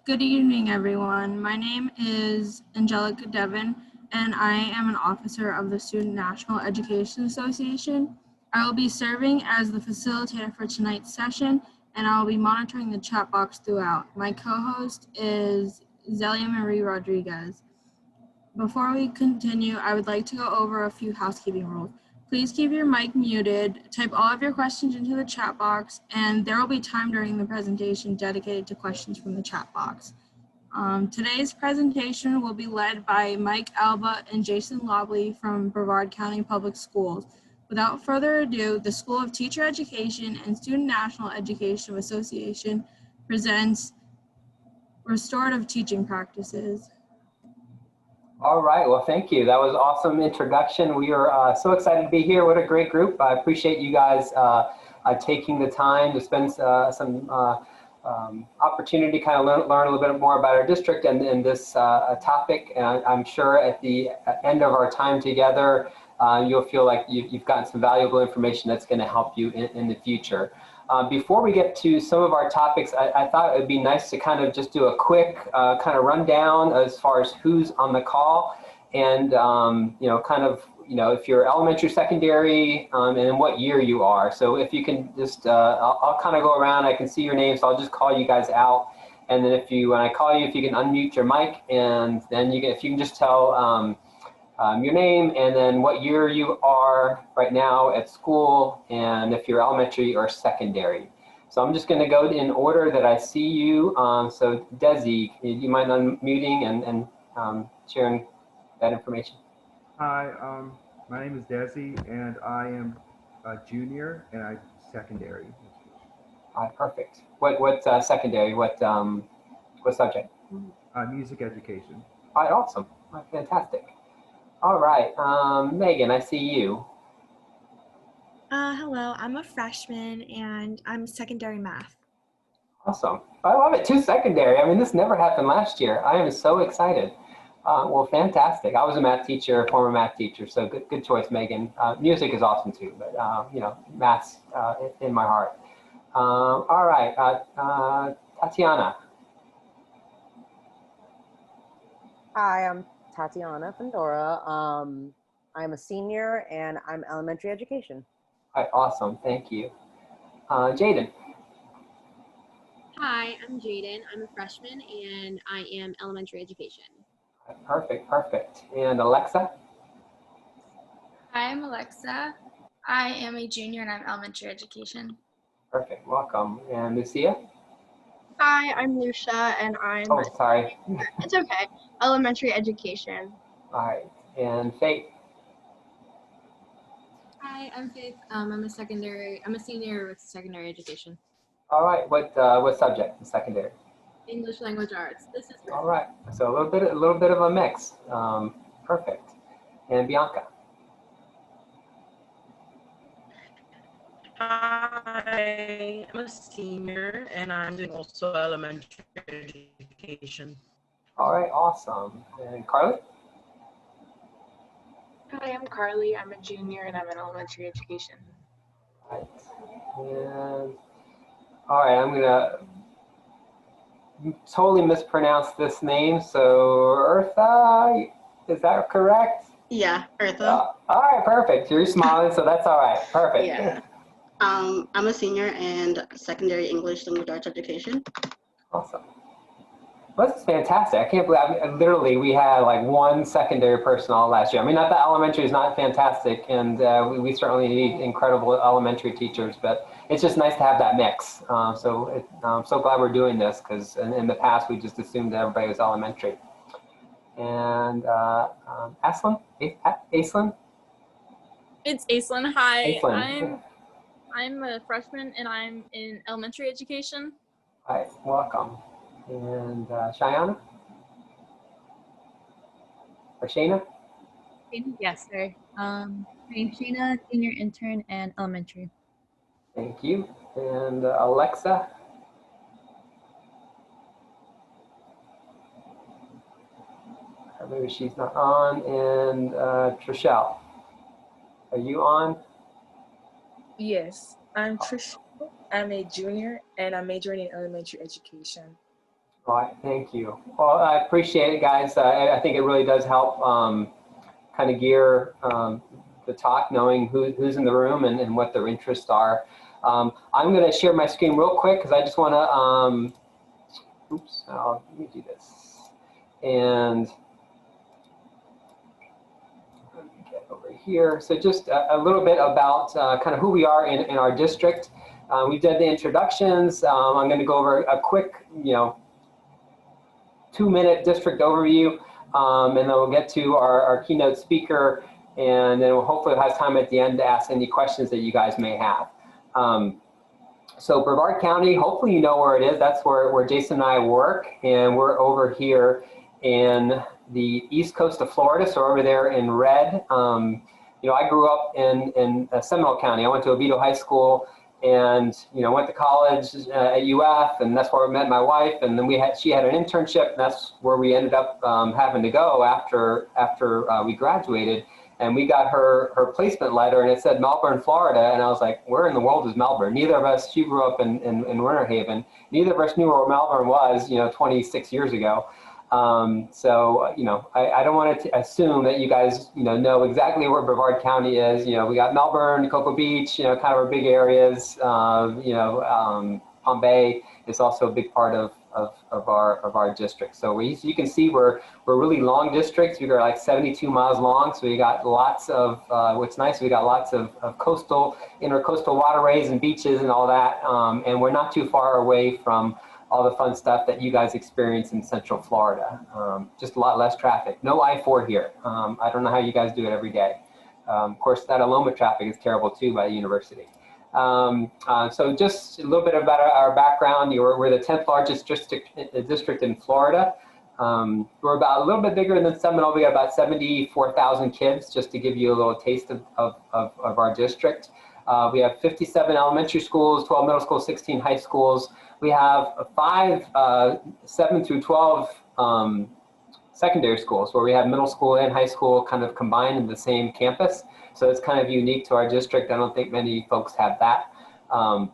Good evening, everyone. My name is Angelica Devon, and I am an officer of the Student National Education Association. I will be serving as the facilitator for tonight's session, and I will be monitoring the chat box throughout. My co-host is Zelia Marie Rodriguez. Before we continue, I would like to go over a few housekeeping rules. Please keep your mic muted, type all of your questions into the chat box, and there will be time during the presentation dedicated to questions from the chat box. Today's presentation will be led by Mike Alba and Jason Lobley from Brevard County Public Schools. Without further ado, the School of Teacher Education and Student National Education Association presents Restorative Teaching Practices. All right, well, thank you. That was an awesome introduction. We are so excited to be here. What a great group. I appreciate you guys taking the time to spend some opportunity to kind of learn a little bit more about our district and this topic. And I'm sure at the end of our time together, you'll feel like you've gotten some valuable information that's going to help you in the future. Before we get to some of our topics, I thought it would be nice to kind of just do a quick kind of rundown as far as who's on the call and, if you're elementary, secondary, and in what year you are. So if you can just, I'll kind of go around, I can see your names, so I'll just call you guys out. And then when I call you, if you can unmute your mic, and then if you can just tell your name and then what year you are right now at school, and if you're elementary or secondary. So I'm just going to go in order that I see you. So Desi, you mind unmuting and sharing that information? Hi, my name is Desi, and I am a junior, and I'm secondary. Perfect. What secondary? What subject? Music education. All right, awesome. All right, fantastic. All right, Megan, I see you. Hello, I'm a freshman and I'm secondary math. Awesome. I love it, too, secondary. I mean, this never happened last year. I am so excited. Well, fantastic. I was a math teacher, former math teacher, so good choice, Megan. Music is awesome too, but math's in my heart. All right, Tatiana. Hi, I'm Tatiana Pandora. I'm a senior and I'm elementary education. All right, awesome, thank you. Jaden. Hi, I'm Jaden. I'm a freshman and I am elementary education. Perfect. And Alexa? Hi, I'm Alexa. I am a junior and I'm elementary education. Perfect, welcome. And Lucia? Hi, I'm Lucia and I'm... Oh, sorry. It's okay. Elementary education. All right, and Faith? Hi, I'm Faith. I'm a senior with secondary education. All right, what subject in secondary? English language arts. This is all right. So a little bit of a mix. Perfect. And Bianca. Hi, I'm a senior and I'm doing also elementary education. All right, awesome. And Carly? Hi, I'm Carly. I'm a junior and I'm in elementary education. All right. And all right, I'm gonna totally mispronounce this name. So Eartha, is that correct? Yeah, Eartha. All right, perfect. You're smiling, so that's all right. Perfect. Yeah. I'm a senior and secondary English language arts education. Awesome. Well, this is fantastic. I can't believe, literally, we had like one secondary person all last year. I mean, not that elementary is not fantastic, and we certainly need incredible elementary teachers, but it's just nice to have that mix. I'm so glad we're doing this, because in the past, we just assumed that everybody was elementary. And Aislinn? It's Aislinn. Hi, Aislinn. I'm a freshman and I'm in elementary education. Hi, welcome. And Shayana? Or Shayna? Yes, sir. My name's Shayna, senior intern and elementary. Thank you. And Alexa? Maybe she's not on. And Trishelle, are you on? Yes, I'm Trishelle. I'm a junior and I'm majoring in elementary education. All right, thank you. Well, I appreciate it, guys. I think it really does help kind of gear the talk, knowing who's in the room and what their interests are. I'm going to share my screen real quick because I just want to, let me do this. And let me get over here. So just a little bit about kind of who we are in our district. We did the introductions. I'm going to go over a quick, 2-minute district overview, and then we'll get to our keynote speaker, and then we'll hopefully have time at the end to ask any questions that you guys may have. So Brevard County, hopefully you know where it is. That's where Jason and I work, and we're over here in the east coast of Florida, so over there in red. I grew up in Seminole County. I went to Oviedo High School, and went to college at UF, and that's where I met my wife. And then she had an internship, and that's where we ended up having to go after we graduated. And we got her placement letter, and it said Melbourne, Florida. And I was like, where in the world is Melbourne? Neither of us, she grew up in Winter Haven. Neither of us knew where Melbourne was, 26 years ago. I don't want to assume that you guys, know exactly where Brevard County is. We got Melbourne, Cocoa Beach, kind of our big areas. Palm Bay is also a big part of our district. So you can see we're really long districts. We are like 72 miles long. So we got lots of, what's nice, we got lots of intercoastal waterways and beaches and all that. And we're not too far away from all the fun stuff that you guys experience in Central Florida. Just a lot less traffic. No I-4 here. I don't know how you guys do it every day. Of course, that Aloma traffic is terrible too by the university. So just a little bit about our background. We're the 10th largest district in Florida. We're about a little bit bigger than Seminole. We got about 74,000 kids, just to give you a little taste of our district. We have 57 elementary schools, 12 middle schools, 16 high schools. We have 5 7 through 12 secondary schools, where we have middle school and high school kind of combined in the same campus. So it's kind of unique to our district. I don't think many folks have that. And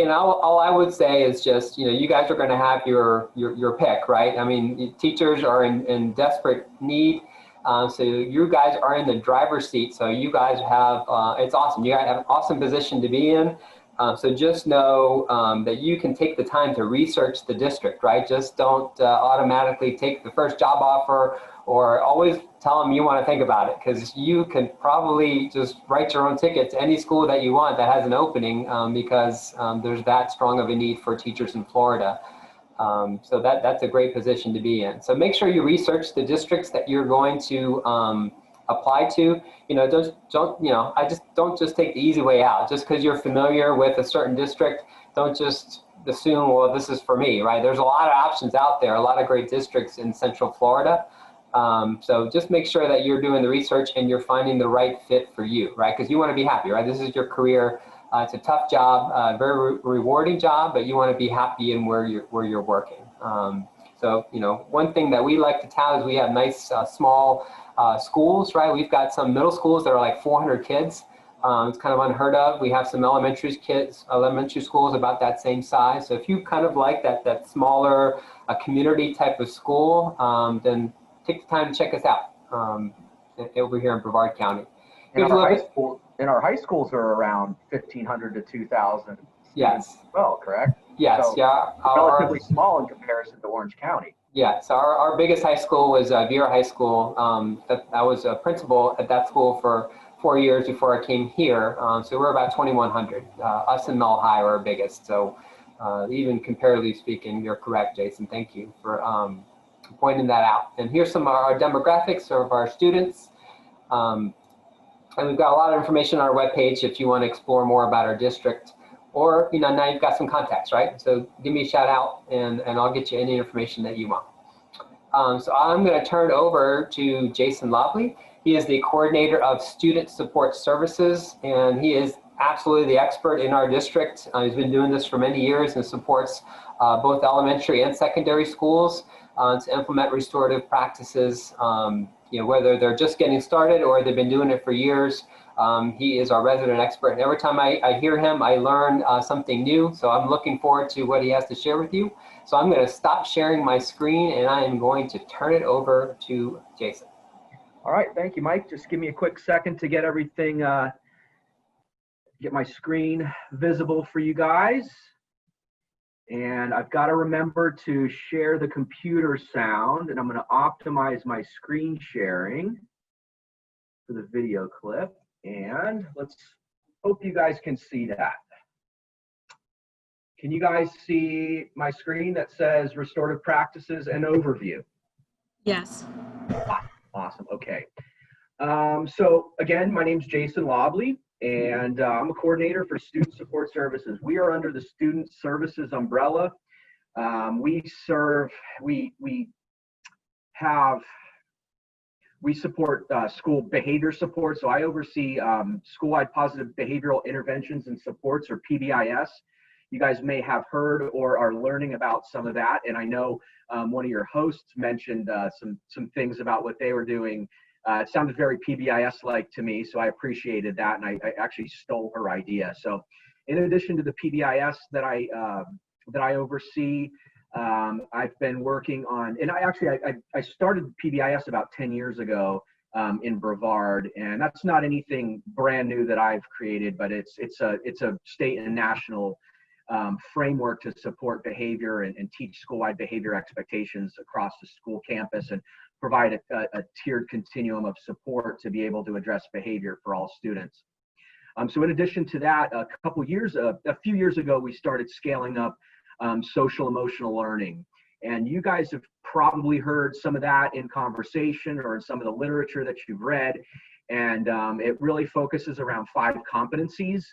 all I would say is just, you guys are going to have your pick, right? I mean, teachers are in desperate need. So you guys are in the driver's seat. So you guys have, it's awesome. You guys have an awesome position to be in. So just know that you can take the time to research the district, right? Just don't automatically take the first job offer, or always tell them you want to think about it, because you can probably just write your own ticket to any school that you want that has an opening, because there's that strong of a need for teachers in Florida. So that's a great position to be in. So make sure you research the districts that you're going to apply to. Don't just take the easy way out. Just because you're familiar with a certain district, don't just assume, well, this is for me, right? There's a lot of options out there, a lot of great districts in Central Florida. So just make sure that you're doing the research and you're finding the right fit for you, right? Because you want to be happy, right? This is your career. It's a tough job, very rewarding job, but you want to be happy in where you're working. So one thing that we like to tout is we have nice small schools, right? We've got some middle schools that are like 400 kids. It's kind of unheard of. We have some elementary schools about that same size. So if you kind of like that smaller community type of school, then take the time to check us out over here in Brevard County. And our high schools are around 1,500 to 2,000. Yes. Well, correct? Yes, so yeah. Relatively small in comparison to Orange County. Yeah, so our biggest high school was Vera High School. I was a principal at that school for 4 years before I came here. So we're about 2,100. Us and Null High are our biggest. So even comparatively speaking, you're correct, Jason. Thank you for pointing that out. And here's some of our demographics of our students. And we've got a lot of information on our webpage if you want to explore more about our district, or now you've got some contacts, right? So give me a shout out and I'll get you any information that you want. So I'm going to turn it over to Jason Lobley. He is the coordinator of student support services, and he is absolutely the expert in our district. He's been doing this for many years and supports both elementary and secondary schools to implement restorative practices, whether they're just getting started or they've been doing it for years. He is our resident expert, and every time I hear him, I learn something new. So I'm looking forward to what he has to share with you. So I'm going to stop sharing my screen, and I am going to turn it over to Jason. All right, thank you, Mike. Just give me a quick second to get everything, get my screen visible for you guys. And I've got to remember to share the computer sound, and I'm going to optimize my screen sharing for the video clip. And let's hope you guys can see that. Can you guys see my screen that says restorative practices and overview? Yes. Awesome. Okay. So again, my name's Jason Lobley, and I'm a coordinator for Student Support Services. We are under the Student Services umbrella. We support school behavior support. So I oversee school-wide positive behavioral interventions and supports, or PBIS. You guys may have heard or are learning about some of that. And I know one of your hosts mentioned some things about what they were doing. It sounded very PBIS-like to me, so I appreciated that, and I actually stole her idea. So in addition to the PBIS that I oversee, I've been working on, and I started PBIS about 10 years ago in Brevard, and that's not anything brand new that I've created, but it's a state and national framework to support behavior and teach school-wide behavior expectations across the school campus and provide a tiered continuum of support to be able to address behavior for all students. So in addition to that, a few years ago, we started scaling up social emotional learning. And you guys have probably heard some of that in conversation or in some of the literature that you've read. And it really focuses around 5 competencies.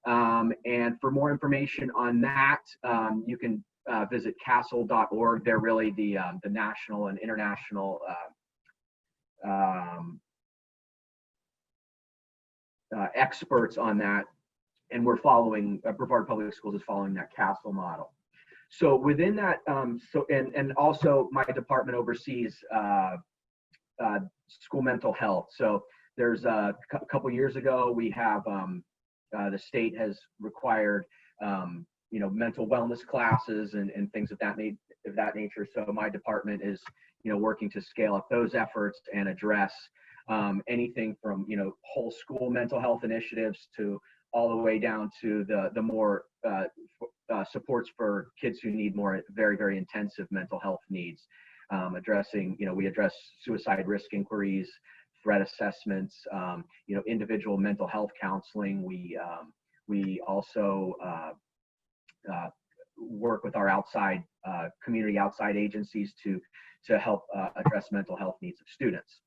And for more information on that, you can visit castle.org. They're really the national and international experts on that. And we're following, Brevard Public Schools is following that Castle model. So within that, and also my department oversees school mental health. So there's a couple years ago, we have the state has required mental wellness classes and things of that nature. So my department is working to scale up those efforts and address anything from whole school mental health initiatives to all the way down to the more supports for kids who need more very, very intensive mental health needs. Addressing, we address suicide risk inquiries, threat assessments, individual mental health counseling. We also work with our outside community outside agencies to help address mental health needs of students.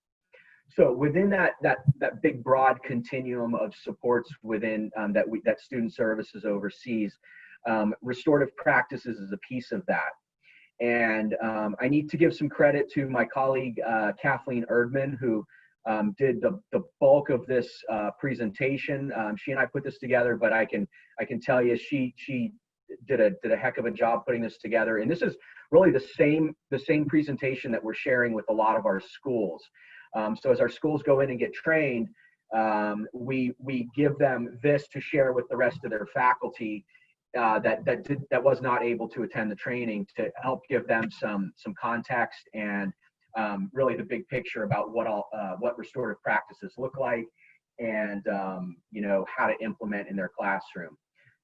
So within that big broad continuum of supports within that Student Services oversees, restorative practices is a piece of that. And I need to give some credit to my colleague Kathleen Erdman, who did the bulk of this presentation. She and I put this together, but I can tell you she did a heck of a job putting this together. And this is really the same presentation that we're sharing with a lot of our schools. So as our schools go in and get trained, we give them this to share with the rest of their faculty that was not able to attend the training, to help give them some context and really the big picture about what restorative practices look like and how to implement in their classroom.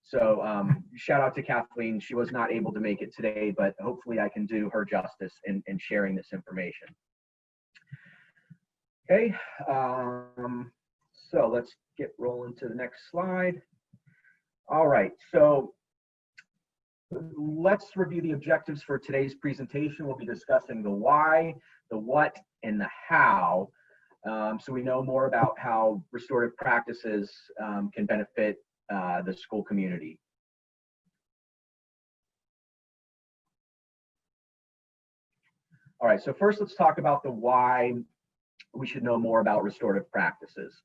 So shout out to Kathleen. She was not able to make it today, but hopefully I can do her justice in sharing this information. Okay, so let's get rolling to the next slide. All right, so let's review the objectives for today's presentation. We'll be discussing the why, the what, and the how, so we know more about how restorative practices can benefit the school community. All right, so first let's talk about the why we should know more about restorative practices.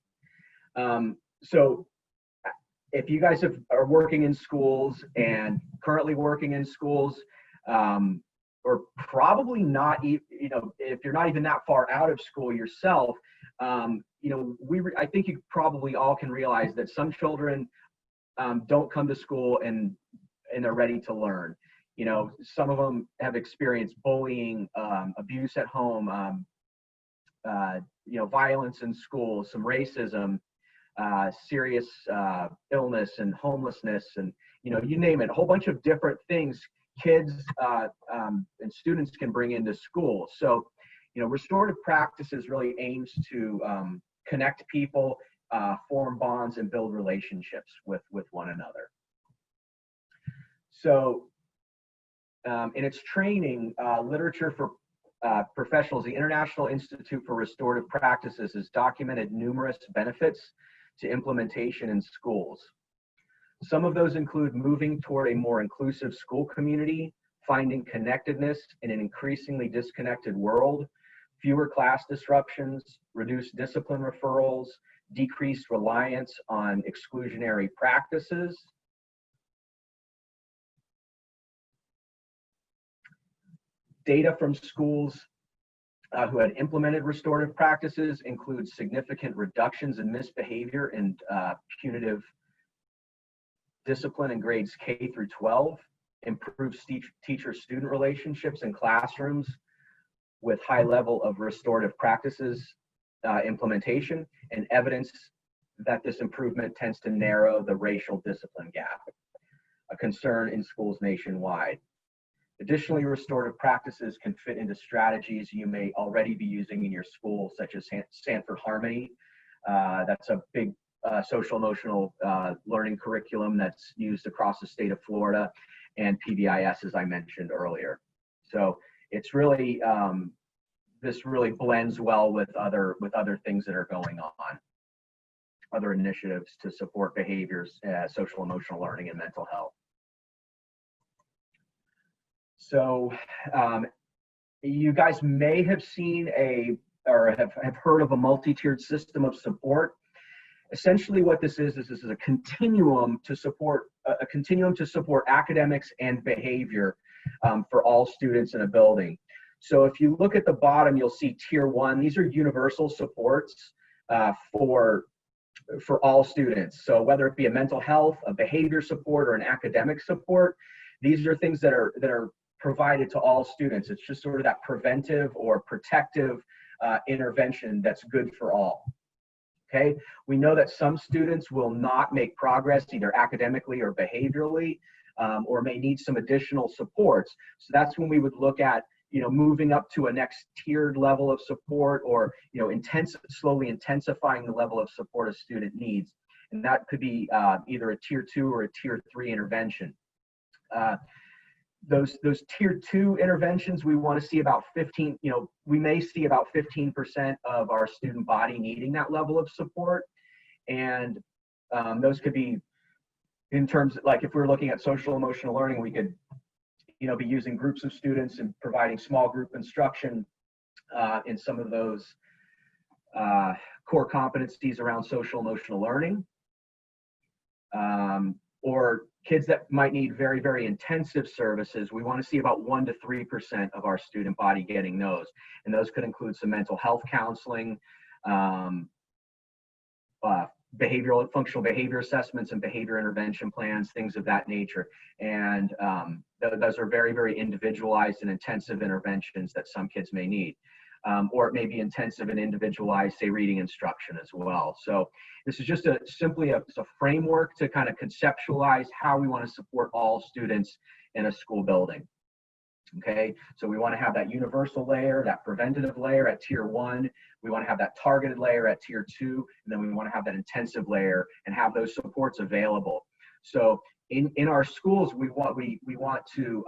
So if you guys are working in schools and currently working in schools, or probably not, if you're not even that far out of school yourself, you know, I think you probably all can realize that some children don't come to school and they're ready to learn. You know, some of them have experienced bullying, abuse at home, you know, violence in school, some racism, serious illness and homelessness, and you know, you name it, a whole bunch of different things kids and students can bring into school. So, you know, restorative practices really aims to connect people, form bonds, and build relationships with one another. So, in its training, literature for professionals, the International Institute for Restorative Practices has documented numerous benefits to implementation in schools. Some of those include moving toward a more inclusive school community, finding connectedness in an increasingly disconnected world, fewer class disruptions, reduced discipline referrals, decreased reliance on exclusionary practices. Data from schools who had implemented restorative practices include significant reductions in misbehavior and punitive discipline in grades K through 12, improved teacher-student relationships in classrooms with high level of restorative practices implementation, and evidence that this improvement tends to narrow the racial discipline gap, a concern in schools nationwide. Additionally, restorative practices can fit into strategies you may already be using in your school, such as Sanford Harmony. That's a big social emotional learning curriculum that's used across the state of Florida, and PBIS, as I mentioned earlier. So it's really, this really blends well with other things that are going on, other initiatives to support behaviors, social emotional learning, and mental health. So you guys may have seen or have heard of a multi-tiered system of support. Essentially what this is this is a continuum to support academics and behavior for all students in a building. So if you look at the bottom, you'll see tier 1. These are universal supports for all students. So whether it be a mental health, a behavior support, or an academic support, these are things that are provided to all students. It's just sort of that preventive or protective intervention that's good for all. Okay, we know that some students will not make progress either academically or behaviorally, or may need some additional supports. So that's when we would look at, you know, moving up to a next tiered level of support, or, you know, slowly intensifying the level of support a student needs. And that could be either a tier 2 or a tier 3 intervention. Those tier 2 interventions, we want to see about 15, you know, we may see about 15% of our student body needing that level of support. And those could be, in terms of, like, if we're looking at social emotional learning, we could, you know, be using groups of students and providing small group instruction in some of those core competencies around social emotional learning. Or kids that might need very, very intensive services, we want to see about 1 to 3% of our student body getting those. And those could include some mental health counseling, functional behavior assessments and behavior intervention plans, things of that nature. And those are very, very individualized and intensive interventions that some kids may need. Or it may be intensive and individualized, say, reading instruction as well. So this is just simply a framework to kind of conceptualize how we want to support all students in a school building. Okay, so we want to have that universal layer, that preventative layer at tier 1. We want to have that targeted layer at tier 2, and then we want to have that intensive layer and have those supports available. So in our schools, we want to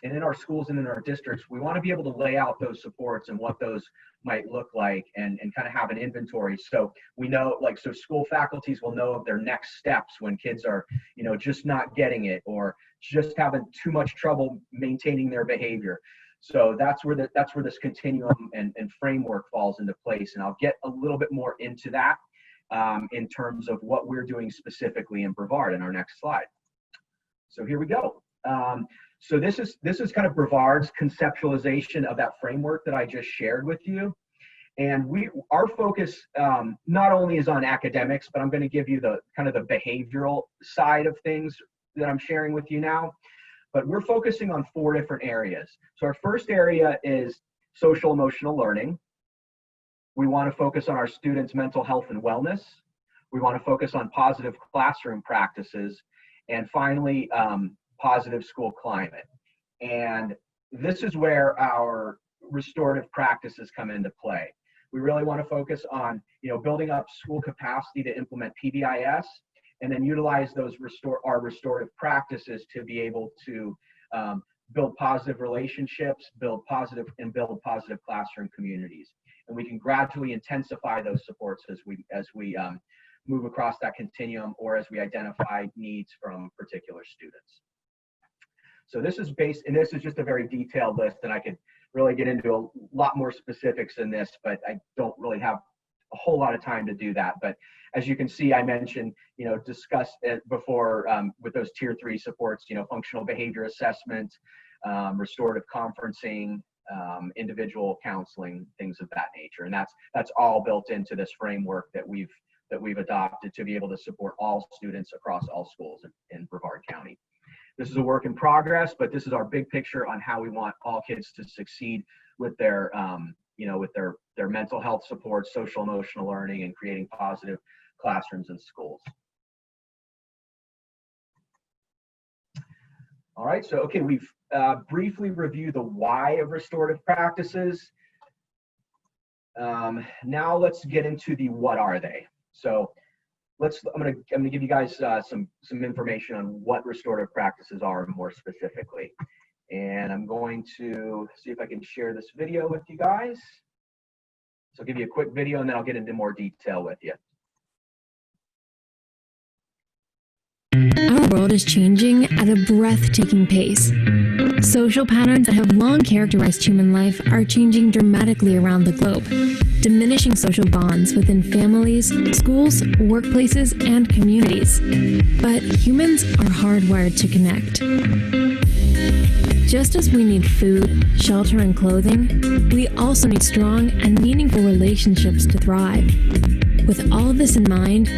and in our schools and in our districts, we want to be able to lay out those supports and what those might look like, and kind of have an inventory. So we know, like, so school faculties will know of their next steps when kids are, you know, just not getting it, or just having too much trouble maintaining their behavior. So that's where this continuum and framework falls into place. And I'll get a little bit more into that in terms of what we're doing specifically in Brevard in our next slide. So here we go. So this is kind of Brevard's conceptualization of that framework that I just shared with you. And our focus not only is on academics, but I'm going to give you the kind of the behavioral side of things that I'm sharing with you now. But we're focusing on 4 different areas. So our first area is social emotional learning. We want to focus on our students' mental health and wellness. We want to focus on positive classroom practices. And finally, positive school climate. And this is where our restorative practices come into play. We really want to focus on, building up school capacity to implement PBIS, and then utilize those our restorative practices to be able to build positive relationships, build positive classroom communities. And we can gradually intensify those supports as we move across that continuum, or as we identify needs from particular students. So this is just a very detailed list, and I could really get into a lot more specifics in this, but I don't really have a whole lot of time to do that. But as you can see, I mentioned, discussed it before with those tier 3 supports, functional behavior assessment, restorative conferencing, individual counseling, things of that nature. And that's all built into this framework that we've adopted to be able to support all students across all schools in Brevard County. This is a work in progress, but this is our big picture on how we want all kids to succeed with their, with their mental health support, social emotional learning, and creating positive classrooms and schools. All right, so okay, we've briefly reviewed the why of restorative practices. Now let's get into the what are they. So I'm gonna give you guys some information on what restorative practices are more specifically. And I'm going to see if I can share this video with you guys. So I'll give you a quick video and then I'll get into more detail with you. Our world is changing at a breathtaking pace. Social patterns that have long characterized human life are changing dramatically around the globe, diminishing social bonds within families, schools, workplaces, and communities. But humans are hardwired to connect. Just as we need food, shelter, and clothing, we also need strong and meaningful relationships to thrive. With all of this in mind,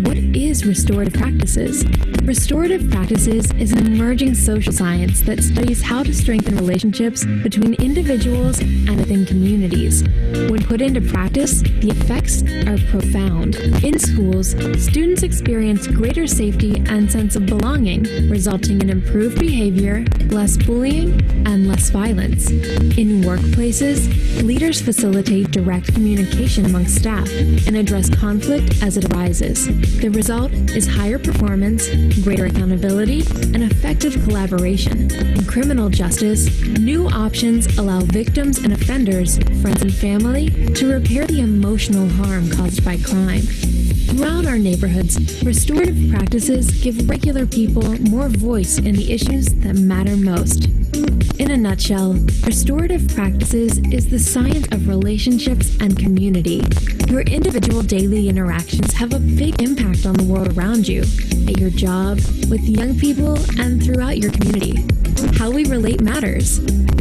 what is restorative practices? Restorative practices is an emerging social science that studies how to strengthen relationships between individuals and within communities. When put into practice, the effects are profound. In schools, students experience greater safety and sense of belonging, resulting in improved behavior, less bullying, and less violence. In workplaces, leaders facilitate direct communication among staff and address conflict as it arises. The result is higher performance, greater accountability, and effective collaboration. In criminal justice, new options allow victims and offenders, friends and family, to repair the emotional harm caused by crime. Throughout our neighborhoods, restorative practices give regular people more voice in the issues that matter most. In a nutshell, restorative practices is the science of relationships and community. Your individual daily interactions have a big impact on the world around you, at your job, with young people, and throughout your community. How we relate matters.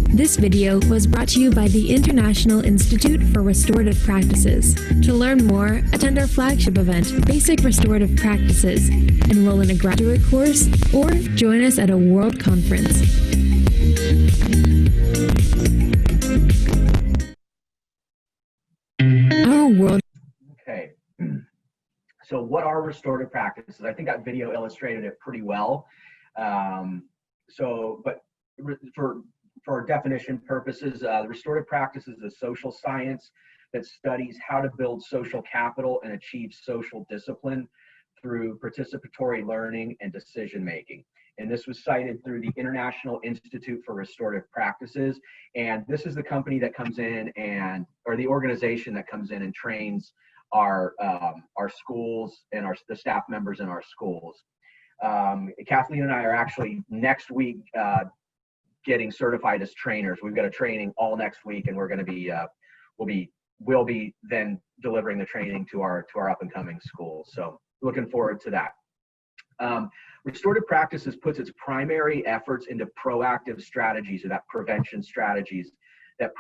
This video was brought to you by the International Institute for Restorative Practices. To learn more, attend our flagship event, Basic Restorative Practices, enroll in a graduate course, or join us at a world conference. Our world. Okay. So what are restorative practices? I think that video illustrated it pretty well. But for definition purposes, restorative practice is a social science that studies how to build social capital and achieve social discipline through participatory learning and decision making. And this was cited through the International Institute for Restorative Practices. And this is the company that comes in or the organization that comes in and trains our schools and the staff members in our schools. Kathleen and I are actually next week getting certified as trainers. We've got a training all next week, and we're going to be we'll be then delivering the training to our up and coming schools. So looking forward to that. Restorative practices puts its primary efforts into proactive strategies, or that prevention strategies, that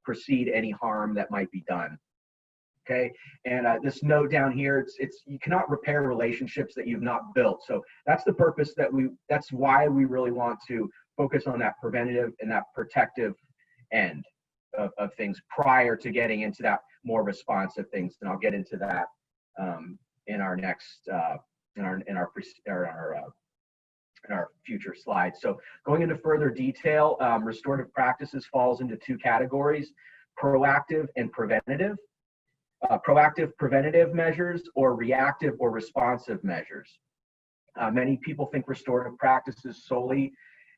precede any harm that might be done. Okay, and this note down here, it's you cannot repair relationships that you've not built. So that's the purpose that's why we really want to focus on that preventative and that protective end of things prior to getting into that more responsive things. And I'll get into that in our next in our future slides. So going into further detail, restorative practices falls into two categories: proactive and preventative. Proactive preventative measures or reactive or responsive measures. Many people think restorative practices solely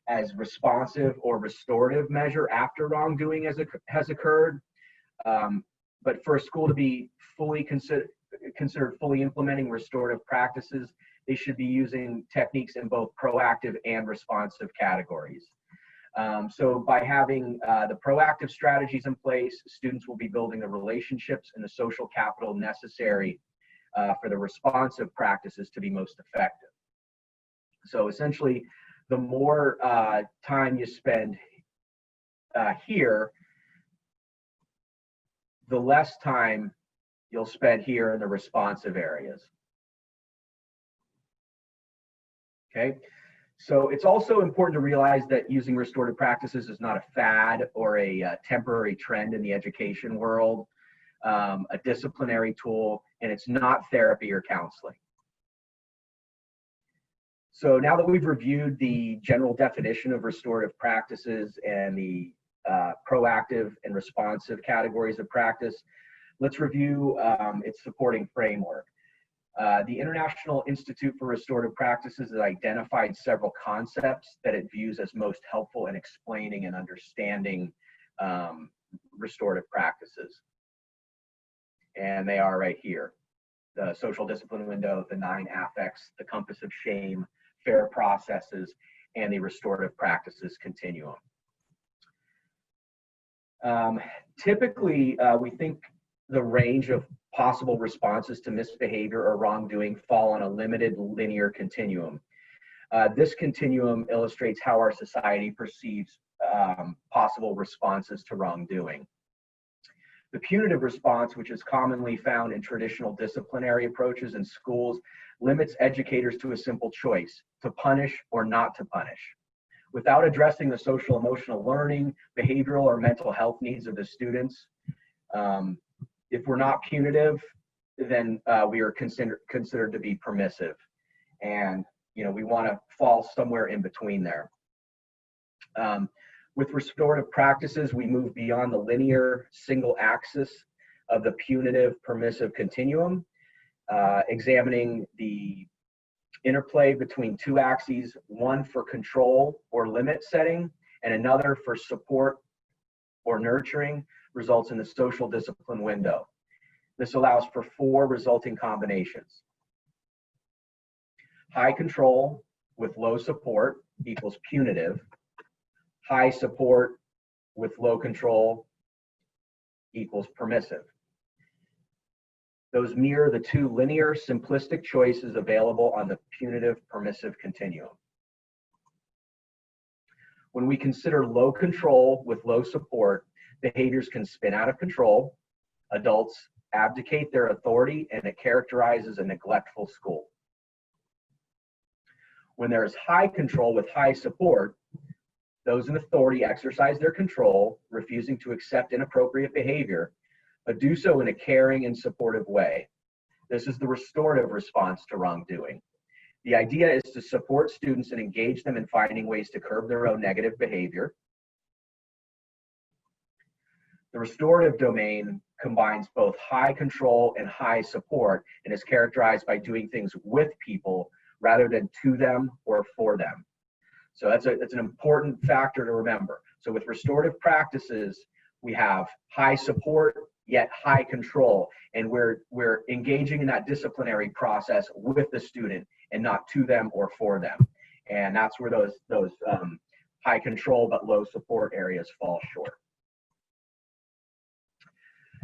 as responsive or restorative measure after wrongdoing has occurred. But for a school to be fully considered fully implementing restorative practices, they should be using techniques in both proactive and responsive categories. So by having the proactive strategies in place, students will be building the relationships and the social capital necessary for the responsive practices to be most effective. So essentially, the more time you spend here, the less time you'll spend here in the responsive areas. Okay. So it's also important to realize that using restorative practices is not a fad or a temporary trend in the education world, a disciplinary tool, and it's not therapy or counseling. So now that we've reviewed the general definition of restorative practices and the proactive and responsive categories of practice, let's review its supporting framework. The International Institute for Restorative Practices has identified several concepts that it views as most helpful in explaining and understanding restorative practices. And they are right here: the social discipline window, the 9 affects, the compass of shame, fair processes, and the restorative practices continuum. Typically, we think the range of possible responses to misbehavior or wrongdoing fall on a limited linear continuum. This continuum illustrates how our society perceives possible responses to wrongdoing. The punitive response, which is commonly found in traditional disciplinary approaches in schools, limits educators to a simple choice: to punish or not to punish. Without addressing the social emotional learning, behavioral, or mental health needs of the students, if we're not punitive, then we are considered to be permissive, and we want to fall somewhere in between there. With restorative practices, we move beyond the linear single axis of the punitive permissive continuum, examining the interplay between two axes: one for control or limit setting, and another for support or nurturing, results in the social discipline window. This allows for 4 resulting combinations. High control with low support equals punitive. High support with low control equals permissive. Those mirror the 2 linear simplistic choices available on the punitive permissive continuum. When we consider low control with low support, behaviors can spin out of control, adults abdicate their authority, and it characterizes a neglectful school. When there is high control with high support, those in authority exercise their control, refusing to accept inappropriate behavior, but do so in a caring and supportive way. This is the restorative response to wrongdoing. The idea is to support students and engage them in finding ways to curb their own negative behavior. The restorative domain combines both high control and high support and is characterized by doing things with people rather than to them or for them. So that's an important factor to remember. So with restorative practices, we have high support yet high control, and we're engaging in that disciplinary process with the student and not to them or for them. And that's where those high control but low support areas fall short.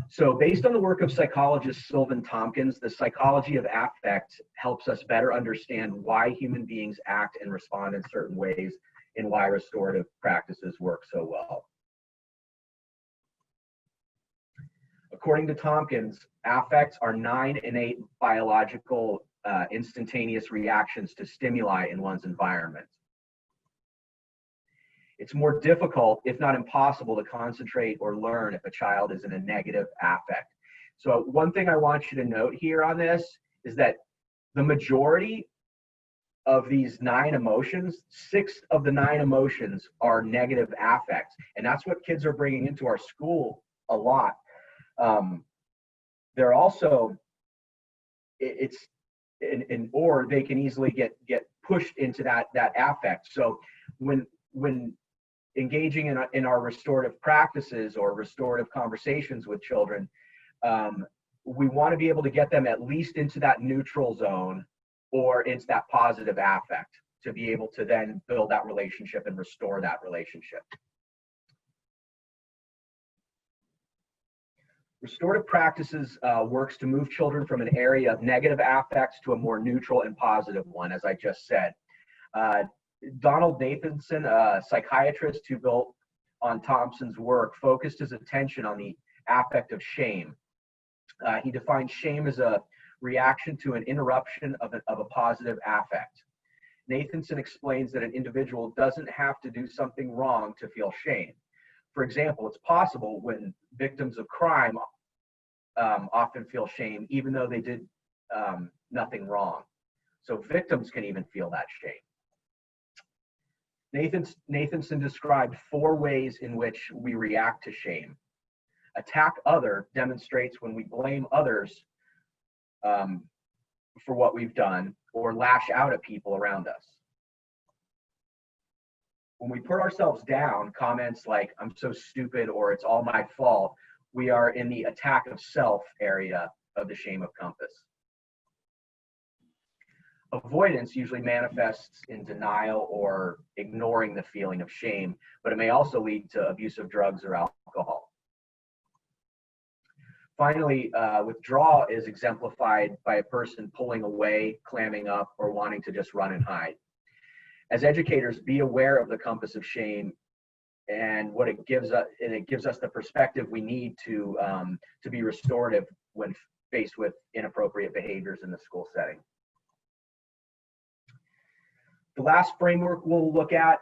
So based on the work of psychologist Sylvan Tompkins, the psychology of affect helps us better understand why human beings act and respond in certain ways and why restorative practices work so well. According to Tompkins, affects are 9 innate biological instantaneous reactions to stimuli in one's environment. It's more difficult, if not impossible, to concentrate or learn if a child is in a negative affect. So one thing I want you to note here on this is that the majority of these 9 emotions, 6 of the 9 emotions are negative affects. And that's what kids are bringing into our school a lot. They're also, or they can easily get pushed into that affect. So when engaging in our restorative practices or restorative conversations with children, we want to be able to get them at least into that neutral zone or into that positive affect to be able to then build that relationship and restore that relationship. Restorative practices works to move children from an area of negative affects to a more neutral and positive one, as I just said. Donald Nathanson, a psychiatrist who built on Thompson's work, focused his attention on the affect of shame. He defined shame as a reaction to an interruption of a positive affect. Nathanson explains that an individual doesn't have to do something wrong to feel shame. For example, it's possible when victims of crime often feel shame, even though they did nothing wrong. So victims can even feel that shame. Nathanson described 4 ways in which we react to shame. Attack other demonstrates when we blame others for what we've done or lash out at people around us. When we put ourselves down, comments like, I'm so stupid or it's all my fault, we are in the attack of self area of the shame of compass. Avoidance usually manifests in denial or ignoring the feeling of shame, but it may also lead to abuse of drugs or alcohol. Finally, withdrawal is exemplified by a person pulling away, clamming up, or wanting to just run and hide. As educators, be aware of the compass of shame and what it gives us, and it gives us the perspective we need to be restorative when faced with inappropriate behaviors in the school setting. The last framework we'll look at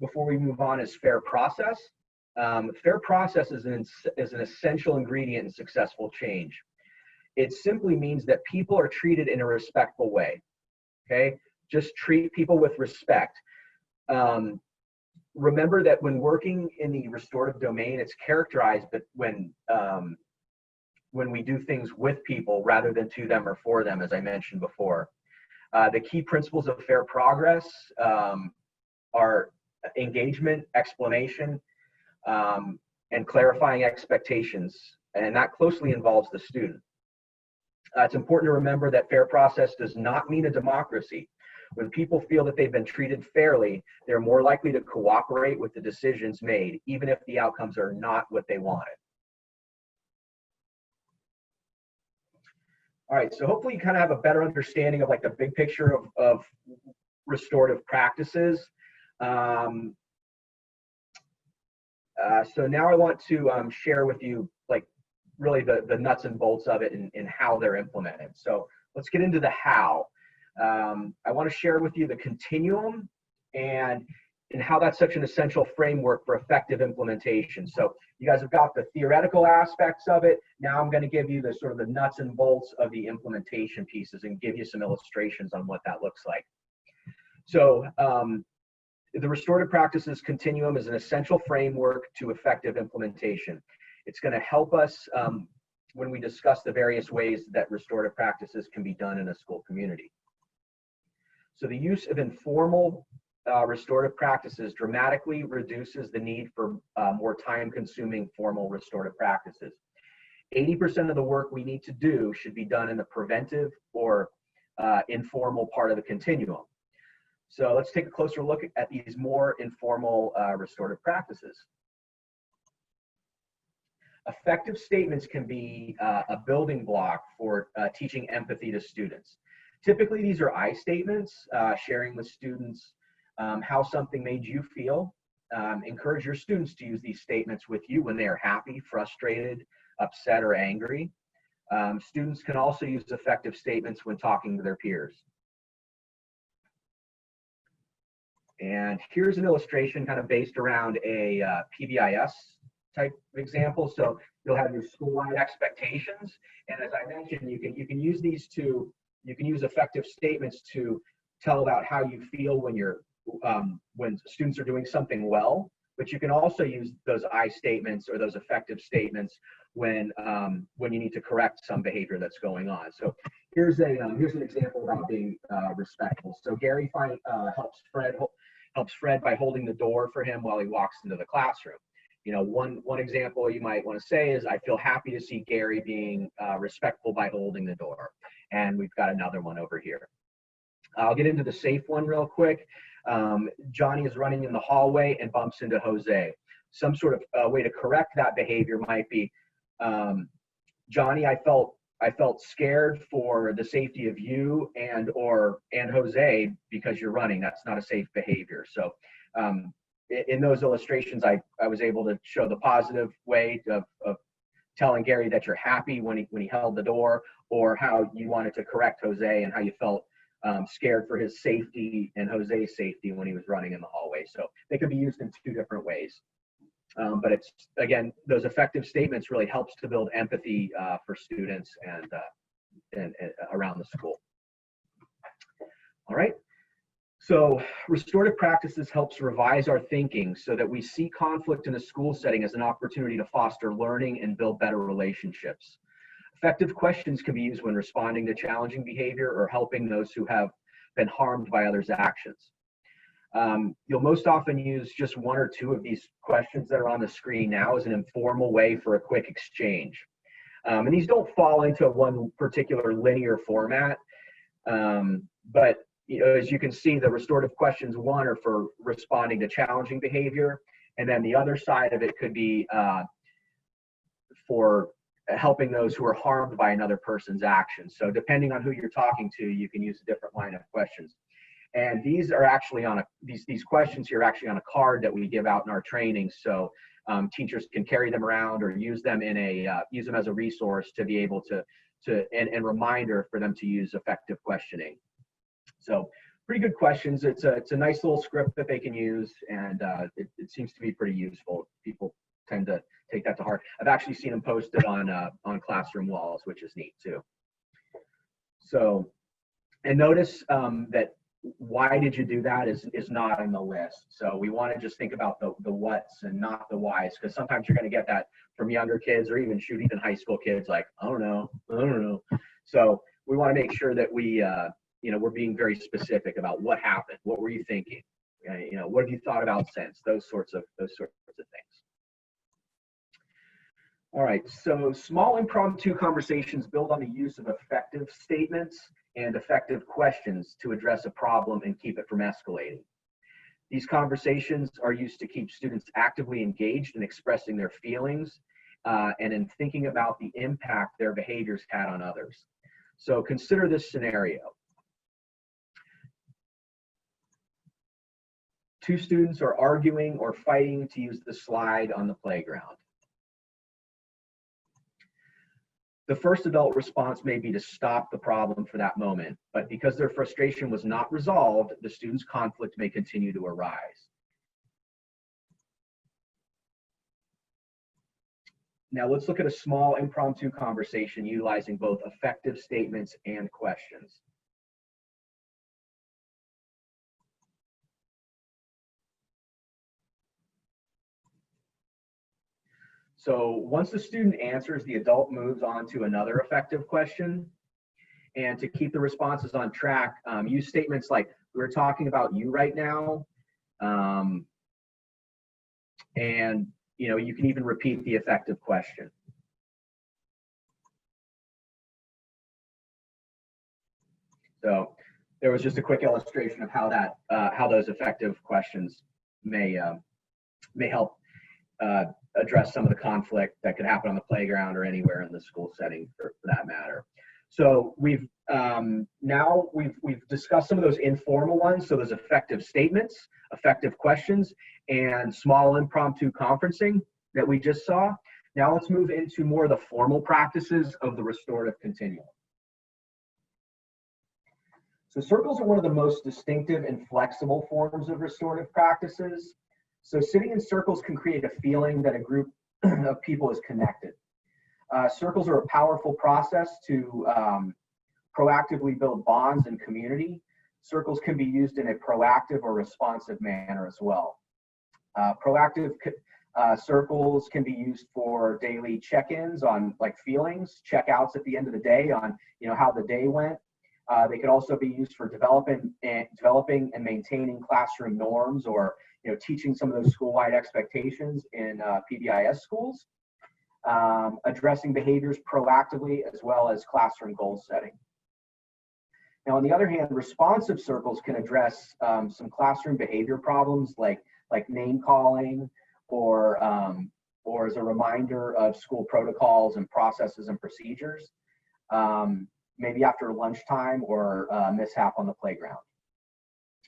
before we move on is fair process. Fair process is an essential ingredient in successful change. It simply means that people are treated in a respectful way, okay? Just treat people with respect. Remember that when working in the restorative domain, it's characterized but when we do things with people rather than to them or for them, as I mentioned before. The key principles of fair progress are engagement, explanation, and clarifying expectations, and that closely involves the student. It's important to remember that fair process does not mean a democracy. When people feel that they've been treated fairly, they're more likely to cooperate with the decisions made, even if the outcomes are not what they wanted. All right, so hopefully you kind of have a better understanding of like the big picture of restorative practices. So now I want to share with you like really the nuts and bolts of it and how they're implemented. So let's get into the how. I want to share with you the continuum and how that's such an essential framework for effective implementation. So you guys have got the theoretical aspects of it. Now I'm going to give you the sort of the nuts and bolts of the implementation pieces and give you some illustrations on what that looks like. So the restorative practices continuum is an essential framework to effective implementation. It's going to help us when we discuss the various ways that restorative practices can be done in a school community. So the use of informal restorative practices dramatically reduces the need for more time-consuming formal restorative practices. 80% of the work we need to do should be done in the preventive or informal part of the continuum. So let's take a closer look at these more informal restorative practices. Effective statements can be a building block for teaching empathy to students. Typically, these are I statements, sharing with students how something made you feel. Encourage your students to use these statements with you when they are happy, frustrated, upset, or angry. Students can also use effective statements when talking to their peers. And here's an illustration kind of based around a PBIS type of example. So you'll have your school-wide expectations, and as I mentioned, you can use these to, you can use effective statements to tell about how you feel when you're when students are doing something well. But you can also use those I statements or those effective statements when you need to correct some behavior that's going on. So here's an example about being respectful. So Gary helps Fred by holding the door for him while he walks into the classroom. You know, one example you might want to say is, I feel happy to see Gary being respectful by holding the door. And we've got another one over here. I'll get into the safe one real quick. Johnny is running in the hallway and bumps into Jose. Some sort of way to correct that behavior might be, Johnny, I felt scared for the safety of you and Jose because you're running. That's not a safe behavior. So in those illustrations, I was able to show the positive way of telling Gary that you're happy when he held the door, or how you wanted to correct Jose and how you felt scared for his safety and Jose's safety when he was running in the hallway. So they could be used in two different ways. But it's, again, those effective statements really helps to build empathy for students and around the school. All right. So restorative practices helps revise our thinking so that we see conflict in a school setting as an opportunity to foster learning and build better relationships. Effective questions can be used when responding to challenging behavior or helping those who have been harmed by others' actions. You'll most often use just one or two of these questions that are on the screen now as an informal way for a quick exchange. And these don't fall into one particular linear format, but you know, as you can see, the restorative questions, one are for responding to challenging behavior, and then the other side of it could be for helping those who are harmed by another person's actions. So depending on who you're talking to, you can use a different line of questions. And these are actually on these questions here are actually on a card that we give out in our training. So teachers can carry them around or use them use them as a resource to be able and reminder for them to use effective questioning. So pretty good questions. It's a nice little script that they can use, and it seems to be pretty useful. People tend to take that to heart. I've actually seen them posted on classroom walls, which is neat too. So, and notice that why did you do that is not in the list. So we want to just think about the what's and not the whys, because sometimes you're going to get that from younger kids, or even high school kids, like, I don't know. So we want to make sure that we we're being very specific about what happened. What were you thinking? What have you thought about since? Those sorts of things. All right, so small impromptu conversations build on the use of effective statements and effective questions to address a problem and keep it from escalating. These conversations are used to keep students actively engaged in expressing their feelings and in thinking about the impact their behaviors had on others. So consider this scenario. Two students are arguing or fighting to use the slide on the playground. The first adult response may be to stop the problem for that moment, but because their frustration was not resolved, the student's conflict may continue to arise. Now let's look at a small impromptu conversation utilizing both effective statements and questions. So once the student answers, the adult moves on to another effective question. And to keep the responses on track, use statements like, we're talking about you right now. And you can even repeat the effective question. So there was just a quick illustration of how how those effective questions may help address some of the conflict that could happen on the playground or anywhere in the school setting for that matter. So we've discussed some of those informal ones. So those effective statements, effective questions, and small impromptu conferencing that we just saw. Now let's move into more of the formal practices of the restorative continuum. So circles are one of the most distinctive and flexible forms of restorative practices. So sitting in circles can create a feeling that a group of people is connected. Circles are a powerful process to proactively build bonds and community. Circles can be used in a proactive or responsive manner as well. Proactive circles can be used for daily check-ins on like feelings, check-outs at the end of the day on how the day went. They could also be used for developing and maintaining classroom norms, or teaching some of those school-wide expectations in PBIS schools, addressing behaviors proactively, as well as classroom goal setting. Now, on the other hand, responsive circles can address some classroom behavior problems like name calling, or as a reminder of school protocols and processes and procedures, maybe after lunchtime or mishap on the playground.